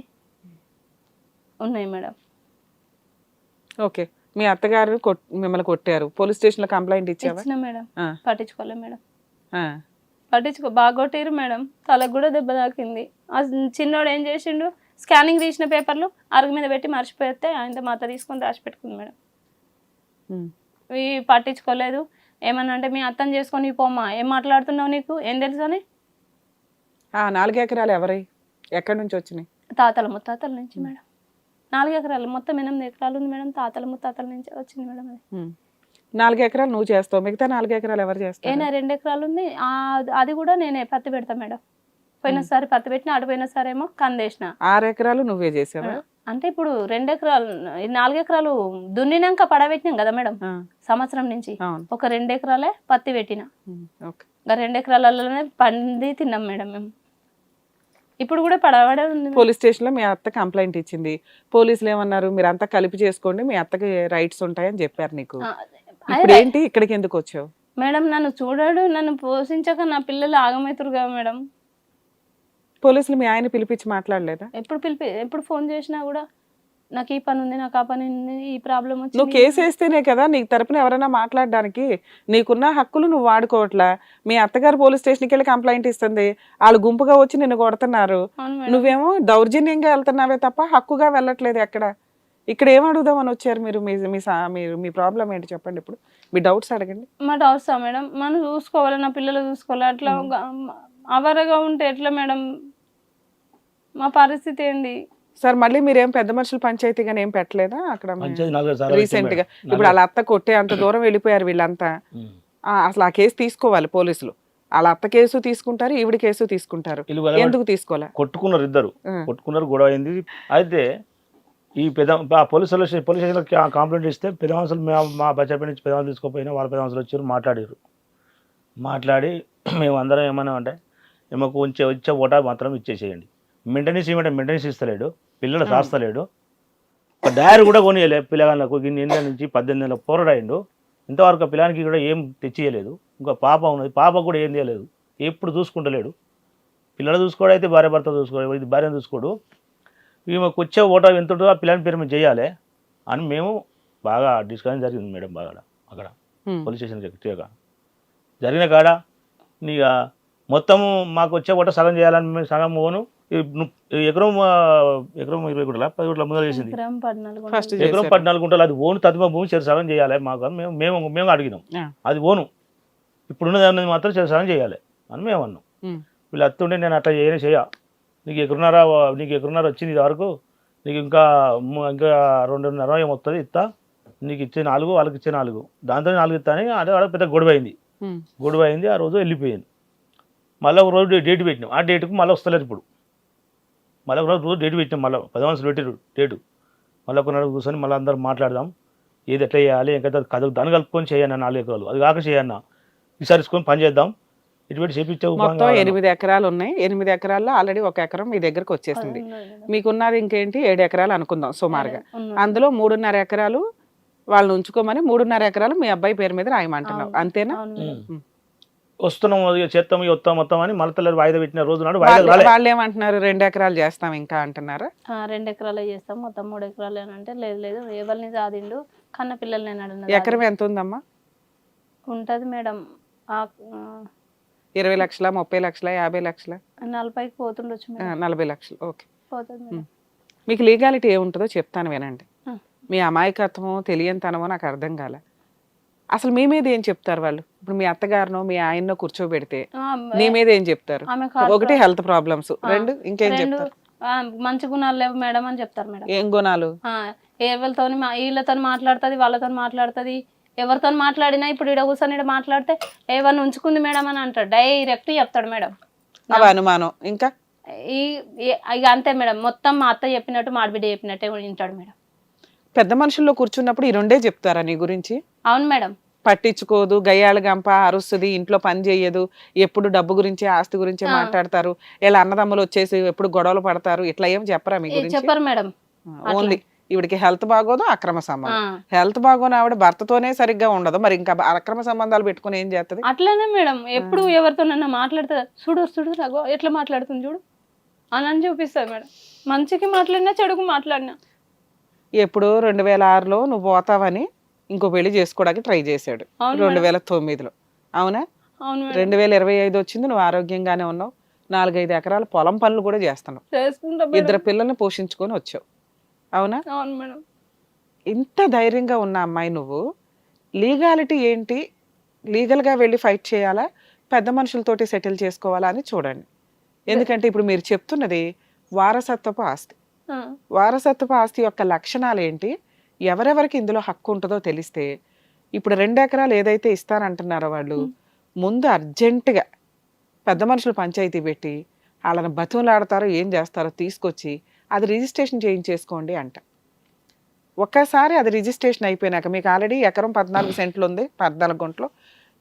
ఉన్నాయి మేడం. ఓకే, మీ అత్తగారు మిమ్మల్ని కొట్టారు, పోలీస్ స్టేషన్ లో కంప్లైంట్ ఇచ్చావా? ఇచ్చిన మేడం, ఆ. పట్టించుకోలే మేడం. ఆ. బాగా కొట్టిరు మేడం, తలకు కూడా దెబ్బ తాకింది. ఆ చిన్నోడు ఏం చేసిండు, స్కానింగ్ తీసిన పేపర్లు అరుగు మీద పెట్టి మర్చిపోతే ఆయనతో మాత తీసుకొని రాసి పెట్టుకుంది మేడం. ఇవి పట్టించుకోలేదు. ఏమన్నా అంటే మీ అత్తని చేసుకొని పోమ్మా, ఏం మాట్లాడుతున్నావు, నీకు ఏం తెలుసు అని. 4 ఎకరాలు ఎవరై ఎక్కడి నుంచి వచ్చినాయి? తాతల ముత్తాతల నుంచి మేడం. 4 ఎకరాలు, మొత్తం 8 ఎకరాలు ఉంది మేడం. తాతల ముత్తాతల నుంచి వచ్చింది మేడం. అది 4 ఎకరాలు నువ్వు చేస్తావు, మిగతా 4 ఎకరాలు ఎవరు చేస్తారు? ఏనా 2 ఎకరాలు ఉంది. అది కూడా నేనే పత్తి పెడతా మేడం. పోయినసారి పత్తి పెట్టిన, అటు పోయినసారి ఏమో కందేసిన. 6 ఎకరాలు నువ్వే చేసావా? అంటే ఇప్పుడు 2 ఎకరాలు, 4 ఎకరాలు దున్నినాక పడబెట్టినాం కదా మేడం సంవత్సరం నుంచి. ఒక 2 ఎకరాలే పత్తి పెట్టిన. ఇంకా 2 ఎకరాలలోనే పండి తిన్నాం మేడం మేము. ఇప్పుడు కూడా పడబడే ఉంది. పోలీస్ స్టేషన్ లో మీ అత్త కంప్లైంట్ ఇచ్చింది. పోలీసులు ఏమన్నారు? మీరు అంతా కలిపి చేసుకోండి, మీ అత్తకి రైట్స్ ఉంటాయని చెప్పారు నీకు. ఇప్పుడు ఏంటి, ఇక్కడికి ఎందుకు వచ్చావు? మేడం నన్ను చూడాడు, నన్ను పోషించక నా పిల్లలు ఆగమవుతారు కదా మేడం. పోలీసులు మీ ఆయన పిలిపించి మాట్లాడలేదా? ఎప్పుడు ఫోన్ చేసినా కూడా నాకు ఈ పని ఉంది, నాకు ఆ పని ఉంది, ఈ ప్రాబ్లం వచ్చింది. నువ్వు కేసు వేస్తేనే కదా నీకు తరపున ఎవరైనా మాట్లాడడానికి. నీకున్న హక్కులు నువ్వు వాడుకోవట్లా. మీ అత్తగారు పోలీస్ స్టేషన్కి వెళ్ళి కంప్లైంట్ ఇస్తుంది, వాళ్ళు గుంపుగా వచ్చి నిన్ను కొడుతున్నారు. నువ్వేమో దౌర్జన్యంగా వెళ్తున్నావే తప్ప హక్కుగా వెళ్ళట్లేదు ఎక్కడ. ఇక్కడ ఏం అడుగుదామని వచ్చారు మీరు? మీ ప్రాబ్లం ఏంటి చెప్పండి, ఇప్పుడు మీ డౌట్స్ అడగండి. మా డౌట్స్ మేడం, మనం చూసుకోవాలి, నా పిల్లలు చూసుకోవాలి. అట్లా అవరగా ఉంటే ఎట్లా మేడం? మా పరిస్థితి ఏంది సార్? మళ్ళీ మీరేం పెద్ద మనుషులు పంచాయతీగానే ఏం పెట్టలేదా అక్కడ రీసెంట్ గా? ఇప్పుడు వాళ్ళ అత్త కొట్టే అంత దూరం వెళ్ళిపోయారు వీళ్ళంతా. అసలు ఆ కేసు తీసుకోవాలి పోలీసులు. వాళ్ళ అత్త కేసు తీసుకుంటారు, ఈవిడ కేసు తీసుకుంటారు. ఎందుకు తీసుకోవాలి? కొట్టుకున్నారు, ఇద్దరు కొట్టుకున్నారు, గొడవ అయింది. అయితే ఈ పోలీస్ స్టేషన్లో కంప్లైంట్ ఇస్తే పెద్ద మనుషులు మా బచ్చాపేట నుంచి పెద్ద మనుషులు తీసుకోపోయినా వాళ్ళ పెద్ద మనుషులు వచ్చారు, మాట్లాడి మేము అందరం ఏమన్నా అంటే మాకు వచ్చే ఓటా మాత్రం ఇచ్చేసేయండి. మెయింటెనెన్స్ ఇస్తలేడు, పిల్లలు రాస్తలేడు, డైరీ కూడా కొనియలే పిల్లగాళ్ళకు. 8 నుంచి 18 ఏళ్ళ పోరాడాయిండు. ఇంతవరకు పిల్లగానికి కూడా ఏం తెచ్చియలేదు. ఇంకా పాప ఉన్నది, పాప కూడా ఏం చేయలేదు, ఎప్పుడు చూసుకుంటలేడు. పిల్లలు చూసుకోవడం అయితే భార్య భర్త చూసుకోవడం, ఇది భార్యను చూసుకోడు. మాకు వచ్చే ఓటా ఎంత ఉంటుందో ఆ పిల్లని పేరు మేము చేయాలి అని మేము బాగా డిస్కషన్ జరిగింది మేడం. బాగా అక్కడ పోలీస్ స్టేషన్ జరిగిన కాడ ఇక మొత్తము మాకు వచ్చే ఓట సగం చేయాలని మేము సగం పోను. ఎకరం 20 గుంటల 10 గుంటల ముందర చేసింది. ఎకరం 14 గుంటలు అది ఓను తదిమ భూమి చెరు సగం చేయాలి మాకు అని మేము అడిగినాం. అది ఓను, ఇప్పుడున్నది అన్నది మాత్రం చెరు సగం చేయాలి అని మేము అన్నాం. వీళ్ళు అత్తుండే నేను అట్లా చేయ, నీకు ఎకరున్నర వచ్చింది ఇది వరకు, నీకు ఇంకా 2.5 ఏమొస్తుంది ఇస్తా, నీకు ఇచ్చే 4, వాళ్ళకి ఇచ్చే 4, దాంతో 4 ఇస్తా అని అదే పెద్ద గొడవ అయింది. ఆ రోజు వెళ్ళిపోయింది. మళ్ళీ ఒక రోజు డేట్ పెట్టినాం, ఆ డేట్కు మళ్ళీ వస్తలేదు. ఇప్పుడు మళ్ళీ ఒక రోజు డేట్ పెట్టినాం, మళ్ళీ 10 మనుషులు పెట్టారు డేటు. మళ్ళీ ఒక నెల కూర్చొని మళ్ళీ అందరం మాట్లాడదాం, ఏది ఎట్లా చేయాలి, ఇంకా దాన్ని కలుపుకొని చేయన్నా 4 ఎకరాలు, అది కాక చేయన్నా విసారించుకొని పని చేద్దాం. ఇటువంటి చేపించావు. మొత్తం 8 ఎకరాలు ఉన్నాయి. 8 ఎకరాల్లో ఆల్రెడీ 1 ఎకరం మీ దగ్గరకు వచ్చేసింది. మీకున్నది ఇంకేంటి 7 ఎకరాలు అనుకుందాం సుమారుగా. అందులో 3.5 ఎకరాలు వాళ్ళని ఉంచుకోమని 3.5 ఎకరాలు మీ అబ్బాయి పేరు మీద రాయమంటున్నావు, అంతేనా? వస్తున్నాం, చేస్తాం, మొత్తం అని మళ్ళీ వాయిదా పెట్టిన రోజు నాడు వాళ్ళు ఏమంటున్నారు? 2 ఎకరాలు చేస్తాం ఇంకా అంటున్నారా? 2 ఎకరాలే చేస్తాం, మొత్తం 3 ఎకరాలు అంటే లేదు ఎవరిని సాధిండు, కన్న పిల్లలు నేను. ఎకరం ఎంత ఉందమ్మా? ఉంటది మేడం 20 లక్షల, 30 లక్షల, 50 లక్షల? 40కి పోతుండొచ్చు. 40 లక్షలు. ఓకే, పోతుంది మేడం. మీకు లీగాలిటీ ఏముంటుందో చెప్తాను వినండి. మీ అమాయకత్వమో తెలియనితనమో నాకు అర్థం కాలే. అసలు మీ మీద ఏం చెప్తారు వాళ్ళు? ఇప్పుడు మీ అత్తగారినో మీ ఆయన్నో కూర్చోబెడితే నీ మీద ఏం చెప్తారు? 1 హెల్త్ ప్రాబ్లమ్స్, 2 ఇంకేం చెప్తారు? మంచి గుణాలు లేవు మేడం అని చెప్తారు మేడం. ఏం గుణాలు? ఎవరితో వీళ్ళతో మాట్లాడుతుంది, వాళ్ళతో మాట్లాడుతుంది, ఎవరితో మాట్లాడినా ఇప్పుడు ఇక్కడ కూర్చొని ఇక్కడ మాట్లాడితే ఏమన్నా ఉంచుకుంది మేడం అని అంటాడు, డైరెక్ట్ చెప్తాడు మేడం. అవి అనుమానం ఇంకా ఇక అంతే మేడం, మొత్తం మా అత్త చెప్పినట్టు మా ఆడబిడ్డ చెప్పినట్టే వింటాడు మేడం. పెద్ద మనుషుల్లో కూర్చున్నప్పుడు ఈ రెండే చెప్తారా నీ గురించి? అవును మేడం. పట్టించుకోదు, గయ్యాళ గంప, అరుస్తుంది, ఇంట్లో పని చేయదు, ఎప్పుడు డబ్బు గురించి ఆస్తి గురించి మాట్లాడతారు, ఇలా అన్నదమ్ములు వచ్చేసి ఎప్పుడు గొడవలు పడతారు, ఇట్లా ఏం చెప్పరా మీ గురించి? చెప్పరు మేడం. ఓన్లీ ఈవిడికి హెల్త్ బాగోదు, అక్రమ సంబంధం. హెల్త్ బాగోని ఆవిడ భర్తతోనే సరిగ్గా ఉండదు, మరి ఇంకా అక్రమ సంబంధాలు పెట్టుకుని ఏం చేస్తుంది? అట్లనే మేడం, ఎప్పుడు ఎవరితోనన్నా మాట్లాడుతుంది, చూడు రఘు ఎట్లా మాట్లాడుతుంది చూడు అని చూపిస్తుంది మేడం. మంచికి మాట్లాడినా చెడుకు మాట్లాడినా. ఎప్పుడు 2006లో నువ్వు పోతావని ఇంకో పెళ్లి చేసుకోవడానికి ట్రై చేశాడు 2009లో, అవునా? అవును. 2025 వచ్చింది, నువ్వు ఆరోగ్యంగానే ఉన్నావు, 4-5 ఎకరాల పొలం పనులు కూడా చేస్తున్నావు, 2 పిల్లల్ని పోషించుకొని వచ్చావు, అవునా? అవును మేడం. ఇంత ధైర్యంగా ఉన్న అమ్మాయి నువ్వు లీగాలిటీ ఏంటి? లీగల్గా వెళ్ళి ఫైట్ చేయాలా, పెద్ద మనుషులతోటి సెటిల్ చేసుకోవాలా అని చూడండి. ఎందుకంటే ఇప్పుడు మీరు చెప్తున్నది వారసత్వపు ఆస్తి. వారసత్వపు ఆస్తి యొక్క లక్షణాలు ఏంటి, ఎవరెవరికి ఇందులో హక్కు ఉంటుందో తెలిస్తే, ఇప్పుడు 2 ఎకరాలు ఏదైతే ఇస్తారంటున్నారో వాళ్ళు ముందు అర్జెంటుగా పెద్ద మనుషులు పంచాయతీ పెట్టి వాళ్ళని బతుకులాడతారో ఏం చేస్తారో తీసుకొచ్చి అది రిజిస్ట్రేషన్ చేయించేసుకోండి అంట. ఒక్కసారి అది రిజిస్ట్రేషన్ అయిపోయినాక మీకు ఆల్రెడీ ఎకరం 14 సెంట్లు ఉంది, 14 గుంటలు,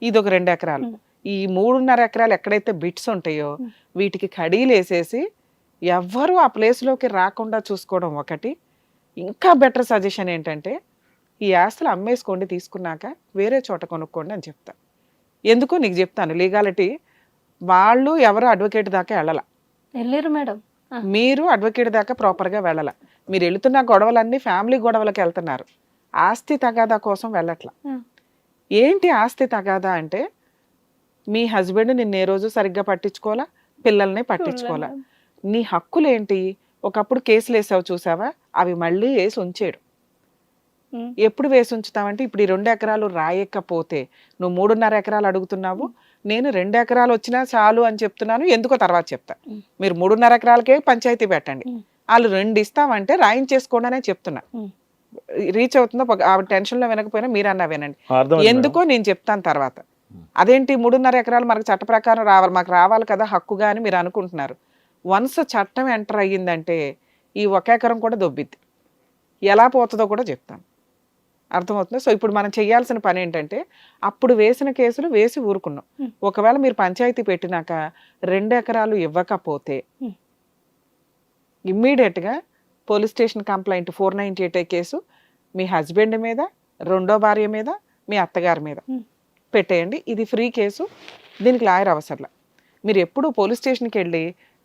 ఇది ఒక 2 ఎకరాలు, ఈ 3.5 ఎకరాలు ఎక్కడైతే బిట్స్ ఉంటాయో వీటికి కడీలు వేసేసి ఎవ్వరూ ఆ ప్లేస్లోకి రాకుండా చూసుకోవడం ఒకటి. ఇంకా బెటర్ సజెషన్ ఏంటంటే ఈ ఆస్తులు అమ్మేసుకోండి, తీసుకున్నాక వేరే చోట కొనుక్కోండి అని చెప్తా. ఎందుకు నీకు చెప్తాను, లీగాలిటీ వాళ్ళు ఎవరు అడ్వకేట్ దాకా వెళ్ళారు మేడం, మీరు అడ్వకేట్ దాకా ప్రాపర్గా వెళ్ళాల. మీరు వెళుతున్న గొడవలన్నీ ఫ్యామిలీ గొడవలకు వెళ్తున్నారు, ఆస్తి తగాదా కోసం వెళ్ళట్లా. ఏంటి ఆస్తి తగాదా అంటే, మీ హస్బెండ్ నిన్ను ఏ రోజు సరిగ్గా పట్టించుకోవాలా, పిల్లల్ని పట్టించుకోవాలా, నీ హక్కులు ఏంటి? ఒకప్పుడు కేసులు వేసావు చూసావా, అవి మళ్ళీ వేసి ఉంచాడు. ఎప్పుడు వేసి ఉంచుతావంటే, ఇప్పుడు ఈ 2 ఎకరాలు రాయకపోతే నువ్వు 3.5 ఎకరాలు అడుగుతున్నావు, నేను 2 ఎకరాలు వచ్చినా చాలు అని చెప్తున్నాను, ఎందుకో తర్వాత చెప్తా. మీరు 3.5 ఎకరాలకే పంచాయతీ పెట్టండి, వాళ్ళు 2 ఇస్తామంటే రాయించేసుకోండి అనే చెప్తున్నా. రీచ్ అవుతుందో ఆ టెన్షన్లో వినకపోయినా మీరన్నా వినండి, ఎందుకో నేను చెప్తాను తర్వాత. అదేంటి 3.5 ఎకరాలు మనకు చట్ట ప్రకారం రావాలి, మాకు రావాలి కదా హక్కుగా అని మీరు అనుకుంటున్నారు. వన్స్ చట్టం ఎంటర్ అయ్యిందంటే ఈ 1 ఎకరం కూడా దొబ్బిద్ది, ఎలా పోతుందో కూడా చెప్తాను, అర్థమవుతుంది. సో ఇప్పుడు మనం చేయాల్సిన పని ఏంటంటే, అప్పుడు వేసిన కేసులు వేసి ఊరుకున్నాం. ఒకవేళ మీరు పంచాయతీ పెట్టినాక 2 ఎకరాలు ఇవ్వకపోతే ఇమ్మీడియట్గా పోలీస్ స్టేషన్ కంప్లైంట్ 498 కేసు మీ హస్బెండ్ మీద, 2వ భార్య మీద, మీ అత్తగారి మీద పెట్టేయండి. ఇది ఫ్రీ కేసు, దీనికి లాయర్ అవసరంలా. మీరు ఎప్పుడు పోలీస్ స్టేషన్కి వెళ్ళి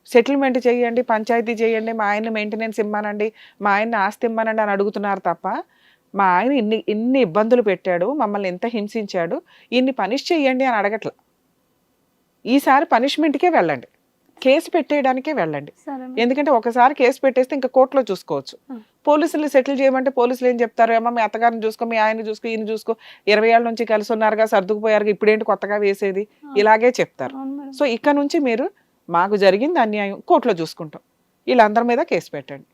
సెటిల్మెంట్ చేయండి, పంచాయతీ చేయండి, మా ఆయన మెయింటెనెన్స్ ఇమ్మానండి, మా ఆయన ఆస్తి ఇమ్మానండి అని అడుగుతున్నారు తప్ప, మా ఆయన ఇన్ని ఇబ్బందులు పెట్టాడు, మమ్మల్ని ఎంత హింసించాడు, ఇన్ని పనిష్ చేయండి అని అడగట్లా. ఈసారి పనిష్మెంట్కే వెళ్ళండి, కేసు పెట్టేయడానికే వెళ్ళండి. ఎందుకంటే ఒకసారి కేసు పెట్టేస్తే ఇంకా కోర్టులో చూసుకోవచ్చు. పోలీసులు సెటిల్ చేయమంటే పోలీసులు ఏం చెప్తారు, ఏమో మీ అత్తగారిని చూసుకో, మీ ఆయన చూసుకో, ఈయన చూసుకో, 20 ఏళ్ళ నుంచి కలిసి ఉన్నారుగా, సర్దుకుపోయారుగా, ఇప్పుడేంటి కొత్తగా వేసేది, ఇలాగే చెప్తారు. సో ఇక్కడ నుంచి మీరు మాకు జరిగింది అన్యాయం, కోర్టులో చూసుకుంటాం, వీళ్ళందరి మీద కేసు పెట్టండి.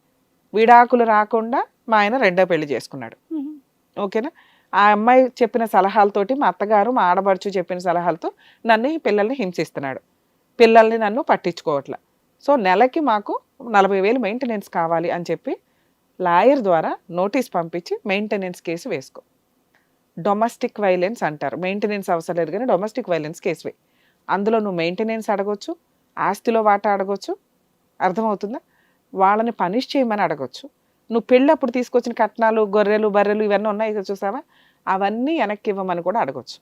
విడాకులు రాకుండా మా ఆయన 2వ పెళ్లి చేసుకున్నాడు, ఓకేనా? ఆ అమ్మాయి చెప్పిన సలహాలతోటి, మా అత్తగారు మా ఆడబడుచు చెప్పిన సలహాలతో నన్ను ఈ పిల్లల్ని హింసిస్తున్నాడు, పిల్లల్ని నన్ను పట్టించుకోవట్లే, సో నెలకి మాకు 40,000 మెయింటెనెన్స్ కావాలి అని చెప్పి లాయర్ ద్వారా నోటీస్ పంపించి మెయింటెనెన్స్ కేసు వేసుకో. డొమెస్టిక్ వైలెన్స్ అంటారు, మెయింటెనెన్స్ అవసరం లేదు కానీ డొమెస్టిక్ వైలెన్స్ కేసు వే. అందులో నువ్వు మెయింటెనెన్స్ అడగొచ్చు, ఆస్తిలో వాటా అడగొచ్చు, అర్థమవుతుందా? వాళ్ళని పనిష్ చేయమని అడగొచ్చు. నువ్వు పెళ్ళప్పుడు తీసుకొచ్చిన కట్నాలు, గొర్రెలు, బర్రెలు ఇవన్నీ ఉన్నాయి చూసావా, అవన్నీ వెనక్కి ఇవ్వమని కూడా అడగొచ్చు.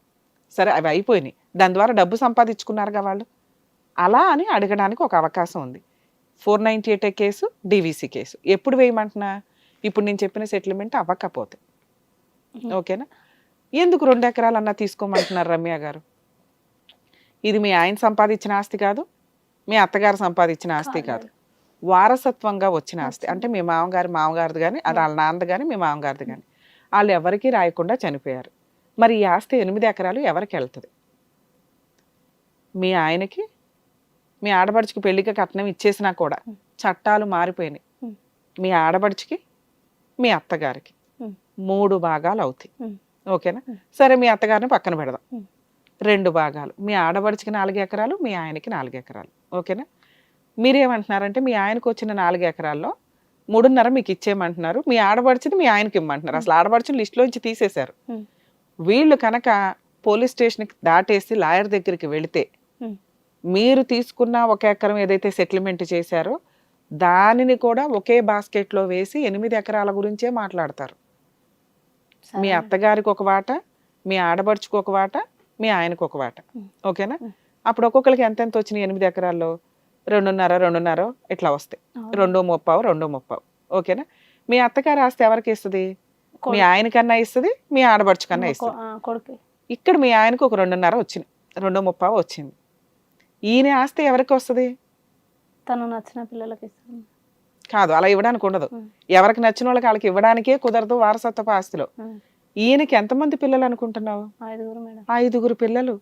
సరే అవి అయిపోయినాయి, దాని ద్వారా డబ్బు సంపాదించుకున్నారుగా వాళ్ళు, అలా అని అడగడానికి ఒక అవకాశం ఉంది. 498 కేసు, డివిసి కేసు ఎప్పుడు వేయమంటున్నా, ఇప్పుడు నేను చెప్పిన సెటిల్మెంట్ అవ్వకపోతే, ఓకేనా? ఎందుకు 2 ఎకరాలన్నా తీసుకోమంటున్నారు రమ్య గారు? ఇది మీ ఆయన సంపాదించిన ఆస్తి కాదు, మీ అత్తగారు సంపాదించిన ఆస్తి కాదు, వారసత్వంగా వచ్చిన ఆస్తి. అంటే మీ మామగారిది కానీ, అది వాళ్ళ నాన్నది కానీ, మీ మామగారిది కానీ, వాళ్ళు ఎవరికి రాయకుండా చనిపోయారు. మరి ఈ ఆస్తి 8 ఎకరాలు ఎవరికి వెళ్తుంది? మీ ఆయనకి, మీ ఆడబడుచుకి పెళ్లికి కట్నం ఇచ్చేసినా కూడా చట్టాలు మారిపోయినాయి, మీ ఆడబడుచుకి, మీ అత్తగారికి 3 భాగాలు అవుతాయి. ఓకేనా? సరే మీ అత్తగారిని పక్కన పెడదాం. ఉమ్. 2 భాగాలు. మీ ఆడబడిచికి 4 ఎకరాలు, మీ ఆయనకి 4 ఎకరాలు. ఓకేనా? మీరేమంటున్నారంటే మీ ఆయనకు వచ్చిన 4 ఎకరాల్లో 3.5 మీకు ఇచ్చేయమంటున్నారు. మీ ఆడబడిచిది మీ ఆయనకి ఇమ్మంటున్నారు. అసలు ఆడబడిచిన లిస్టులోంచి తీసేశారు. ఉమ్. వీళ్ళు కనుక పోలీస్ స్టేషన్కి దాటేసి లాయర్ దగ్గరికి వెళితే ఉమ్. మీరు తీసుకున్న 1 ఎకరం ఏదైతే సెటిల్మెంట్ చేశారో దానిని కూడా ఒకే బాస్కెట్లో వేసి 8 ఎకరాల గురించే మాట్లాడతారు. మీ సరే. అత్తగారికి ఒక వాట, మీ ఆడబడుచుకు ఒక వాట, మీ ఆయనకు ఒక వాట. ఉమ్. ఓకేనా? ఉమ్. అప్పుడు ఒక్కొక్కరికి ఎంతెంత వచ్చినాయి 8 ఎకరాల్లో? 2.5 ఇట్లా వస్తాయి. అవును. 2.35. ఓకేనా? మీ అత్తగారి ఆస్తి ఎవరికి ఇస్తుంది? మీ కొడుకు. ఆయనకన్నా ఇస్తుంది, మీ ఆడబడుచుకన్నా ఇస్తుంది. కొడుకు. ఇక్కడ మీ ఆయనకు ఒక 2.5 వచ్చింది, 2.35 వచ్చింది. ఈయన ఆస్తి ఎవరికి వస్తుంది? తను నచ్చిన పిల్లలకి ఇస్తాను. కాదు, అలా ఇవ్వడానికి ఉండదు. ఉమ్. ఎవరికి నచ్చిన వాళ్ళకి వాళ్ళకి ఇవ్వడానికే కుదరదు వారసత్వపు ఆస్తిలో. ఉమ్. ఈయనకి ఎంతమంది పిల్లలు అనుకుంటున్నావు? 5 మేడం. 5 పిల్లలు.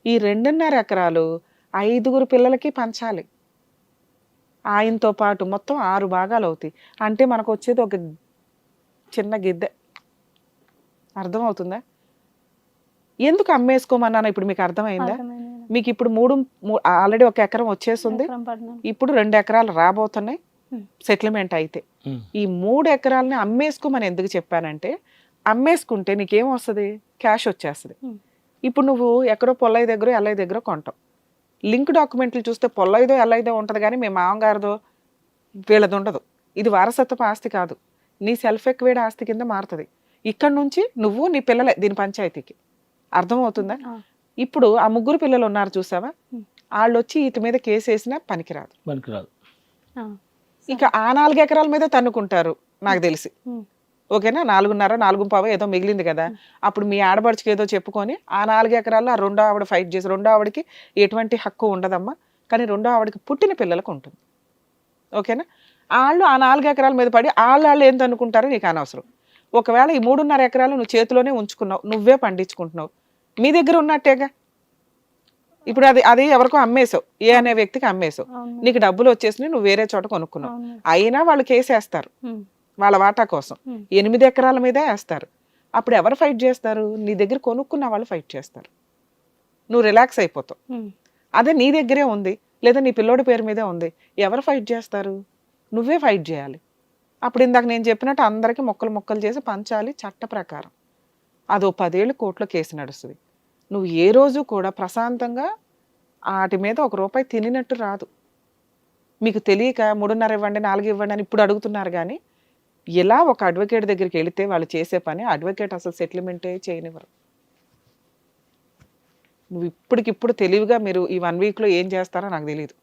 ఈ 2.5 ఎకరాలు 5 పిల్లలకి పంచాలి. ఆయనతో పాటు మొత్తం 6 భాగాలు అవుతాయి. అంటే మనకు వచ్చేది ఒక చిన్న గిద్దె. అర్థమవుతుందా? ఎందుకు అమ్మేసుకోమన్నాను ఇప్పుడు మీకు అర్థమైందా? అర్థమైంది మేడం. మీకు ఇప్పుడు ఆల్రెడీ 1 ఎకరం వచ్చేసింది. ఎకరం పడినాను. ఇప్పుడు 2 ఎకరాలు రాబోతున్నాయి ఉమ్. సెటిల్మెంట్ అయితే. ఉమ్. ఈ 3 ఎకరాలని అమ్మేసుకోమని ఎందుకు చెప్పానంటే అమ్మేసుకుంటే నీకేం వస్తుంది? క్యాష్ వచ్చేస్తుంది. ఉమ్. ఇప్పుడు నువ్వు ఎక్కడో పొల్లయ్య దగ్గర ఎల్లయ్య దగ్గర కొంటావు. లింక్ డాక్యుమెంట్లు చూస్తే పొల్లయ్యదో ఎల్లయ్యదో ఉంటుంది, కానీ మీ మామగారిదో వీళ్ళది ఉండదు. ఇది వారసత్వపు ఆస్తి కాదు, నీ సెల్ఫ్ ఎక్వేడ్ ఆస్తి కింద మారుతుంది. ఇక్కడ నుంచి నువ్వు నీ పిల్లలే దీని పంచాయతీకి. అర్థమవుతుందా? ఆ. ఇప్పుడు ఆ 3 పిల్లలు ఉన్నారు చూసావా, ఉమ్. వాళ్ళు వచ్చి వీటి మీద కేసు వేసినా పనికిరాదు. పనికిరాదు. ఆ. ఇక ఆ 4 ఎకరాల మీద తన్నుకుంటారు నాకు తెలిసి. ఉమ్. ఓకేనా? 4.5, 4.25 ఏదో మిగిలింది కదా. అప్పుడు మీ ఆడబడిచికి ఏదో చెప్పుకొని ఆ 4 ఎకరాల్లో ఆ 2వ ఆవిడ ఫైట్ చేసి, 2వ ఆవిడకి ఎటువంటి హక్కు ఉండదమ్మా, కానీ 2వ ఆవిడకి పుట్టిన పిల్లలకు ఉంటుంది. ఓకేనా? వాళ్ళు ఆ 4 ఎకరాల మీద పడి వాళ్ళు ఏం అనుకుంటారో నీకు అనవసరం. ఒకవేళ ఈ 3.5 ఎకరాలు నువ్వు చేతిలోనే ఉంచుకున్నావు, నువ్వే పండించుకుంటున్నావు, మీ దగ్గర ఉన్నట్టేగా. ఇప్పుడు అది ఎవరికో అమ్మేసావు, ఏ అనే వ్యక్తికి అమ్మేసావు, అవును. నీకు డబ్బులు వచ్చేసి నువ్వు వేరే చోట కొనుక్కున్నావు. అవును. అయినా వాళ్ళు కేసేస్తారు ఉమ్. వాళ్ళ వాటా కోసం. ఉమ్. 8 ఎకరాల మీదే వేస్తారు. అప్పుడు ఎవరు ఫైట్ చేస్తారు? నీ దగ్గర కొనుక్కున్న వాళ్ళు ఫైట్ చేస్తారు. నువ్వు రిలాక్స్ అయిపోతావు. ఉమ్. అదే నీ దగ్గరే ఉంది, లేదా నీ పిల్లోడి పేరు మీదే ఉంది, ఎవరు ఫైట్ చేస్తారు? నువ్వే ఫైట్ చేయాలి. అప్పుడు ఇందాక నేను చెప్పినట్టు అందరికీ మొక్కలు చేసి పంచాలి చట్ట ప్రకారం. అదో 10 ఏళ్ళు కోర్టులో కేసు నడుస్తుంది. నువ్వు ఏ రోజు కూడా ప్రశాంతంగా వాటి మీద ₹1 తినినట్టు రాదు. మీకు తెలియక 3.5 ఇవ్వండి, 4 ఇవ్వండి అని ఇప్పుడు అడుగుతున్నారు. కానీ ఇలా ఒక అడ్వకేట్ దగ్గరికి వెళితే వాళ్ళు చేసే పని, అడ్వకేట్ అసలు సెటిల్మెంటే చేయనివ్వరు. నువ్వు ఇప్పటికిప్పుడు తెలివిగా మీరు ఈ 1 వీక్లో ఏం చేస్తారో నాకు తెలియదు.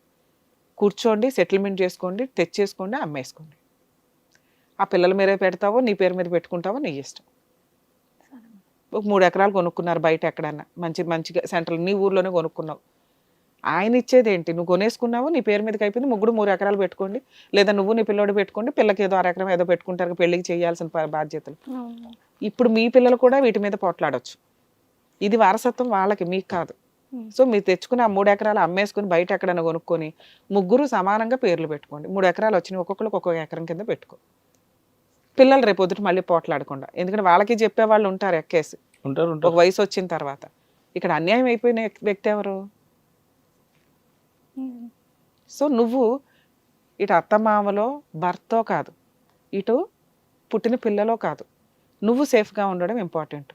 కూర్చోండి, సెటిల్మెంట్ చేసుకోండి, తెచ్చేసుకోండి, అమ్మేసుకోండి. ఆ పిల్లల మీదే పెడతావో నీ పేరు మీద పెట్టుకుంటావో నీ ఇష్టం. ఒక 3 ఎకరాలు కొనుక్కున్నారు బయట ఎక్కడన్నా మంచిగా సెంట్రల్ నీ ఊర్లోనే కొనుక్కున్నావు. ఆయన ఇచ్చేది ఏంటి? నువ్వు కొనేసుకున్నావు, నీ పేరు మీదకి అయిపోయింది. 3 ఎకరాలు పెట్టుకోండి, లేదా నువ్వు నీ పిల్లోడు పెట్టుకోండి, పిల్లకి ఏదో 1 ఎకరం ఏదో పెట్టుకుంటారు, పెళ్ళికి చేయాల్సిన బాధ్యతలు. అవును. ఇప్పుడు మీ పిల్లలు కూడా వీటి మీద పోట్లాడొచ్చు. ఇది వారసత్వం వాళ్ళకి, మీకు కాదు. సో మీరు తెచ్చుకుని ఆ 3 ఎకరాలు అమ్మేసుకుని బయట ఎక్కడైనా కొనుక్కొని 3 సమానంగా పేర్లు పెట్టుకోండి. 3 ఎకరాలు వచ్చినాయి, ఒక్కొక్కరికి ఒక్కొక్క ఎకరం కింద పెట్టుకో. పిల్లలు రేపు పొద్దుట మళ్ళీ పోట్లాడకుండా. ఎందుకంటే వాళ్ళకి చెప్పేవాళ్ళు ఉంటారు ఎక్కేసి, ఉంటారు ఒక వయసు వచ్చిన తర్వాత. ఇక్కడ అన్యాయం అయిపోయిన వ్యక్తి ఎవరు? ఉమ్. సో నువ్వు ఇటు అత్తమామలో భర్తో కాదు, ఇటు పుట్టిన పిల్లలో కాదు, నువ్వు సేఫ్గా ఉండడం ఇంపార్టెంట్.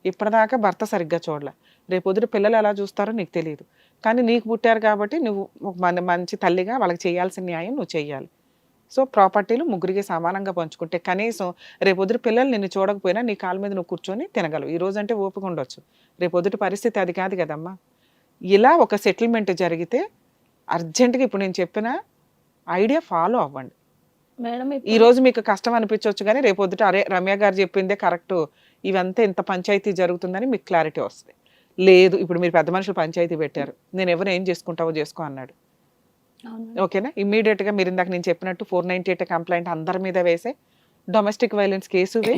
ఇప్పటిదాకా భర్త సరిగ్గా చూడలే, రేపు పొద్దుట పిల్లలు ఎలా చూస్తారో నీకు తెలియదు. కానీ నీకు పుట్టారు కాబట్టి నువ్వు ఒక మంచి తల్లిగా వాళ్ళకి చేయాల్సిన న్యాయం నువ్వు చెయ్యాలి. సో ప్రాపర్టీలు 3కి సమానంగా పంచుకుంటే కనీసం రేపొద్దుట పిల్లలు నిన్ను చూడకపోయినా నీ కాళ్ళ మీద నువ్వు కూర్చొని తినగలవు. ఈ రోజు అంటే ఓపిక ఉండొచ్చు, రేపొద్దుట పరిస్థితి అది కాదు కదమ్మా. ఇలా ఒక సెటిల్మెంట్ జరిగితే అర్జెంటుగా ఇప్పుడు నేను చెప్పిన ఐడియా ఫాలో అవ్వండి. మేడం ఈ రోజు మీకు కష్టం అనిపించవచ్చు, కానీ రేపొద్దుట అరే రమ్య గారు చెప్పిందే కరెక్ట్, ఇవంతా ఇంత పంచాయతీ జరుగుతుందని మీకు క్లారిటీ వస్తుంది. లేదు ఇప్పుడు మీరు పెద్ద మనుషులు పంచాయతీ పెట్టారు, నేను ఎవరు ఏం చేసుకుంటావో చేసుకో అన్నాడు. అవును. ఓకేనా? ఇమ్మీడియట్గా మీరు ఇందాక నేను చెప్పినట్టు 498 కంప్లైంట్ అందరి మీద వేసే, డొమెస్టిక్ వైలెన్స్ కేసు వే,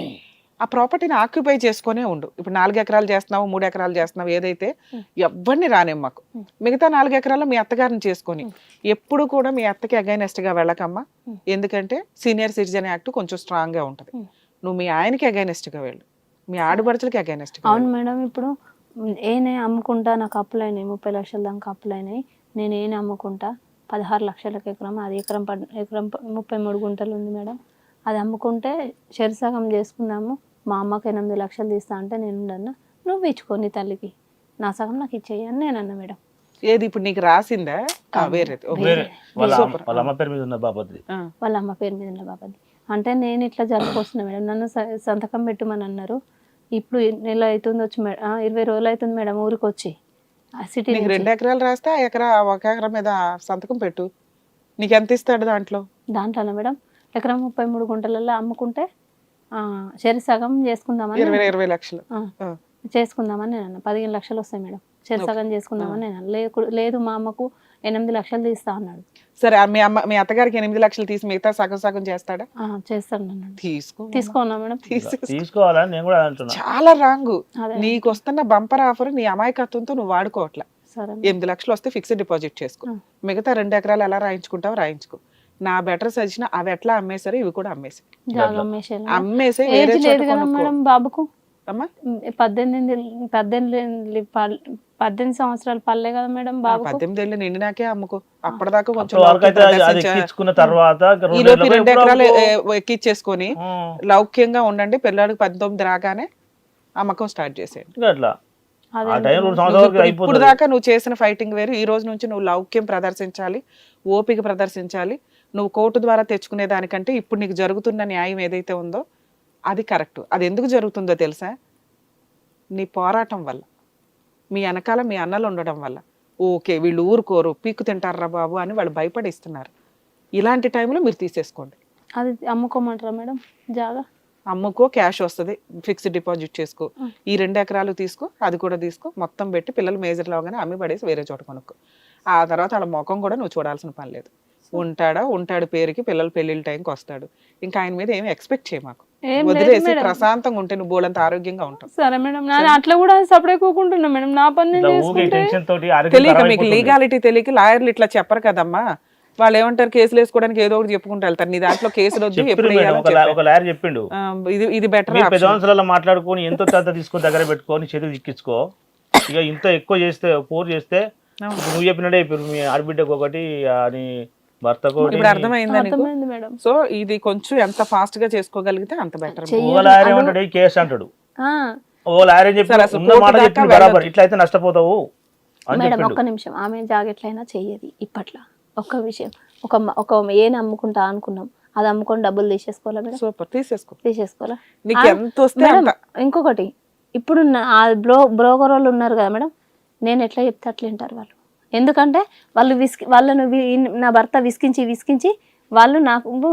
ఆ ప్రాపర్టీని ఆక్యుపై చేసుకునే ఉండు. ఇప్పుడు 4 ఎకరాలు చేస్తున్నావు, 3 ఎకరాలు చేస్తున్నావు, ఏదైతే ఎవరిని రానేమ్మకు. మిగతా 4 ఎకరాల్లో మీ అత్తగారిని చేసుకొని ఎప్పుడు కూడా మీ అత్తకి అగైనెస్ట్గా వెళ్ళకమ్మా. ఎందుకంటే సీనియర్ సిటిజన్ యాక్ట్ కొంచెం స్ట్రాంగ్గా ఉంటుంది. నువ్వు మీ ఆయనకి అగైనెస్ట్గా వెళ్ళు. మీ ఆడపడుచులకి అగైనెస్ట్. అవును మేడం. ఇప్పుడు ఏనే అమ్ముకుంటా, నాకు అప్పులు అయినాయి, 30 లక్షల దాకా అప్పులు అయినాయి, నేను ఏనే అమ్ముకుంటా 16 లక్షలకు ఎకరం, అది ఎకరం 33 గుంటలు ఉంది మేడం, అది అమ్ముకుంటే సగం చేసుకుందాము, మా అమ్మకి 8 లక్షలు తీస్తా అంటే నేను ఉండన్నా, నువ్వు ఇచ్చుకో నీ తల్లికి, నా సగం నాకు ఇచ్చేయి అని నేను అన్నా మేడం. ఏది ఇప్పుడు నీకు రాసిందా? వేరే వేరే వాళ్ళ అమ్మ పేరు మీద ఉన్న బాపతి, వాళ్ళ అమ్మ పేరు మీద ఉన్న బాపతి. అంటే నేను ఇట్లా జరుపుకొస్తున్నా మేడం, నన్ను సంతకం పెట్టమని అన్నారు. ఇప్పుడు నెల అవుతుంది వచ్చి మేడం, 20 రోజులు అవుతుంది మేడం ఊరికి వచ్చి. సిటీ నీకు 2 ఎకరాలు రాస్తే ఆ ఎకరా 1 ఎకరం మీద సంతకం పెట్టు, నీకు ఎంత ఇస్తాడు దాంట్లో? దాంట్లోనే మేడం ఎకరం 33 గుంటలలో అమ్ముకుంటే సగం చేసుకుందామని 20 లక్షలు చేసుకుందామని నేను అన్నా. 15 లక్షలు వస్తాయి మేడం, సగం చేసుకుందామని నేను అన్నా. లేదు మా అమ్మకు 8 లక్షలు తీస్తా అన్నాడు. సరే మీ అత్తగారికి 8 లక్షలు తీసి మిగతా సగం చేస్తాడా? చేస్తాడు అన్నాడు. తీసుకోనా మేడం? తీసుకోవాలని నేను కూడా అంటున్నా. చాలా రాంగు. నీకు వస్తున్న బంపర్ ఆఫర్ నీ అమాయకత్వంతో నువ్వు వాడుకోవట్లా. 8 లక్షలు వస్తే ఫిక్స్డ్ డిపాజిట్ చేసుకో, మిగతా 2 ఎకరాలు ఎలా రాయించుకుంటావు రాయించుకో. నా బెటర్ సజెషన్ అవి ఎట్లా అమ్మేశారు ఇవి కూడా అమ్మేసి మేడం బాబుకు 18 సంవత్సరాలు పల్లె కదా మేడం బాబు. 18 ఏళ్ళు నిండినాకే అమ్ముకో, అప్పటిదాకా కొంచెం తర్వాత ఈ లోపు 2 ఎకరాలు ఎక్కిచ్చేసుకొని లౌక్యంగా ఉండండి. పిల్లాడికి 19 రాగానే అమ్మకం స్టార్ట్ చేసేయండి. ఇప్పుడు దాకా నువ్వు చేసిన ఫైటింగ్ వేరు, ఈ రోజు నుంచి నువ్వు లౌక్యం ప్రదర్శించాలి, ఓపిక ప్రదర్శించాలి. నువ్వు కోర్టు ద్వారా తెచ్చుకునే దానికంటే ఇప్పుడు నీకు జరుగుతున్న న్యాయం ఏదైతే ఉందో అది కరెక్ట్. అది ఎందుకు జరుగుతుందో తెలుసా? నీ పోరాటం వల్ల, మీ వెనకాల మీ అన్నలు ఉండడం వల్ల. ఓకే వీళ్ళు ఊరుకోరు, పీక్కు తింటారా బాబు అని వాళ్ళు భయపడిస్తున్నారు. ఇలాంటి టైంలో మీరు తీసేసుకోండి. అది అమ్ముకోమంటారా మేడం? జాగా అమ్ముకో, క్యాష్ వస్తుంది, ఫిక్స్డ్ డిపాజిట్ చేసుకో. ఈ 2 ఎకరాలు తీసుకో, అది కూడా తీసుకో, మొత్తం పెట్టి పిల్లలు మేజర్ లాగానే అమ్మి పడేసి వేరే చోట కొనుక్కో. ఆ తర్వాత వాళ్ళ ముఖం కూడా నువ్వు చూడాల్సిన పని లేదు. ఉంటాడు పేరుకి, పిల్లలు పెళ్లిళ్ళ టైంకి వస్తాడు. ఇంకా ఆయన మీద ఏమి ఎక్స్పెక్ట్ చేయ మాకు, వదిలేసి ప్రశాంతంగా ఉంటే నువ్వు బోలంత ఆరోగ్యంగా ఉంటావు. సరే మేడం, అట్లా కూడా సపరేట్ కూకుంటున్నా మేడం, నా పని తెలియక మీకు లీగాలిటీ తెలియక లాయర్లు ఇట్లా చెప్పరు కదమ్మా. వాళ్ళు ఏమంటారు, కేసులు వేసుకోవడానికి ఏదో ఒకటి చెప్పుకుంటూ వెళ్తారు. నీ దాంట్లో కేసులు వద్దు, ఒక లాయర్ చెప్పిండు ఇది బెటర్. పెద్దవంశలలో మాట్లాడుకొని ఎంతో తాత తీసుకొని దగ్గర పెట్టుకొని చేతులు చిక్కించుకో. ఇక ఇంత ఎక్కువ చేస్తే పోర్ చేస్తే నువ్వు చెప్పినట్టే ఇప్పుడు మీ ఆడబిడ్డకు ఒకటి అని భర్తకు ఇప్పుడు అర్థమైంది మేడం. సో ఇది కొంచెం ఎంత ఫాస్ట్ గా చేసుకోగలిగితే అంత బెటర్. లాయర్ ఏమంటాడు, కేసు అంటాడు. లాయర్ ఏం చెప్పారు, బరాబర్ ఇట్లయితే నష్టపోతావు అని మేడం. ఒక్క నిమిషం, ఆమె జాగ్రత్తలైనా చెయ్యది. ఇప్పట్లో ఒక్క విషయం, ఒక ఏం అమ్ముకుంటా అనుకున్నాం, అది అమ్ముకొని డబ్బులు తీసేసుకోవాలా మేడం? సూపర్, తీసేసుకోవాలా. ఇంకొకటి, ఇప్పుడు బ్రోకర్ వాళ్ళు ఉన్నారు కదా మేడం, నేను ఎట్లా చెప్తే అట్లా వింటారు వాళ్ళు. ఎందుకంటే వాళ్ళను నా భర్త విసికించి వాళ్ళు నాకు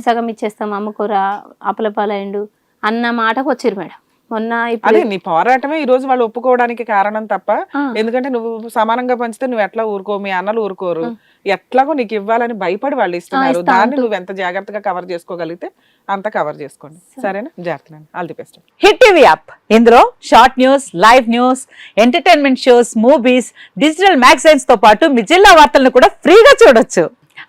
సగం ఇచ్చేస్తాం, అమ్ముకోరా, అప్పలపాలైండు అన్న మాటకు వచ్చిరు మేడం. మొన్న అదే నీ పోరాటమే ఈ రోజు వాళ్ళు ఒప్పుకోవడానికి కారణం తప్ప, ఎందుకంటే నువ్వు సమానంగా పంచితే నువ్వు ఎట్లా ఊరుకో, మీ అన్నలు ఊరుకోరు, ఎట్లాగో నీకు ఇవ్వాలని భయపడి వాళ్ళు ఇస్తున్నారు. దాన్ని నువ్వు ఎంత జాగ్రత్తగా కవర్ చేసుకోగలిగితే అంత కవర్ చేసుకోండి. సరేనా? జాగ్రత్త. All the best. Hit TV app, ఇందులో short news, live news, entertainment shows, movies, digital magazines తో పాటు మీ జిల్లా వార్తలను కూడా ఫ్రీగా చూడొచ్చు.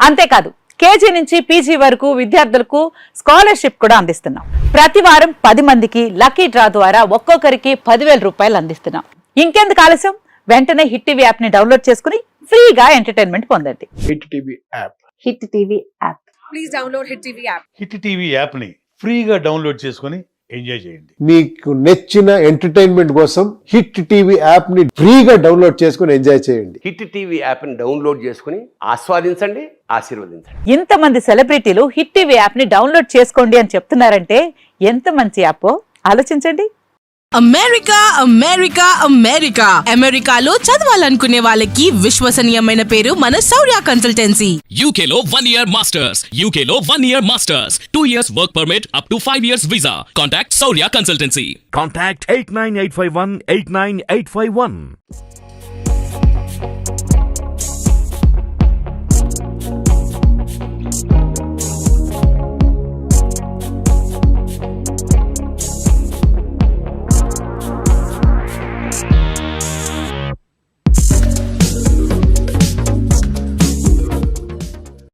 అంతేకాదు కేజీ నుంచి పీజీ వరకు విద్యార్థులకు స్కాలర్షిప్ కూడా అందిస్తున్నాం. ప్రతి వారం 10 మందికి లక్కీ డ్రా ద్వారా ఒక్కొక్కరికి 10,000 రూపాయలు అందిస్తున్నాం. ఇంకెందుకు ఆలస్యం, వెంటనే హిట్ టీవీ యాప్ ని డౌన్లోడ్ చేసుకుని ఫ్రీగా ఎంటర్టైన్మెంట్ పొందండి. Hit TV app. Hit TV app. Please download hit TV app. Hit TV app ని ఫ్రీగా డౌన్లోడ్ చేసుకుని ఎంజాయ్ చేయండి. మీకు నచ్చిన ఎంటర్టైన్మెంట్ కోసం హిట్ టీవీ యాప్ ని ఫ్రీగా డౌన్లోడ్ చేసుకుని ఎంజాయ్ చేయండి. హిట్ టీవీ యాప్ ని డౌన్లోడ్ చేసుకుని ఆస్వాదించండి, ఆశీర్వదించండి. ఇంతమంది సెలబ్రిటీలు హిట్ టీవీ యాప్ ని డౌన్లోడ్ చేసుకోండి అని చెప్తున్నారంటే ఎంత మంచి యాప్ ఆలోచించండి. అమెరికాలో చదవాలనుకునే వాళ్ళకి విశ్వసనీయమైన పేరు మన శౌర్య కన్సల్టెన్సీ. UK లో 1 year masters, UK లో 1 year masters, 2 years work permit up to 5 years visa. Contact Saurya Consultancy. Contact 89851 89851.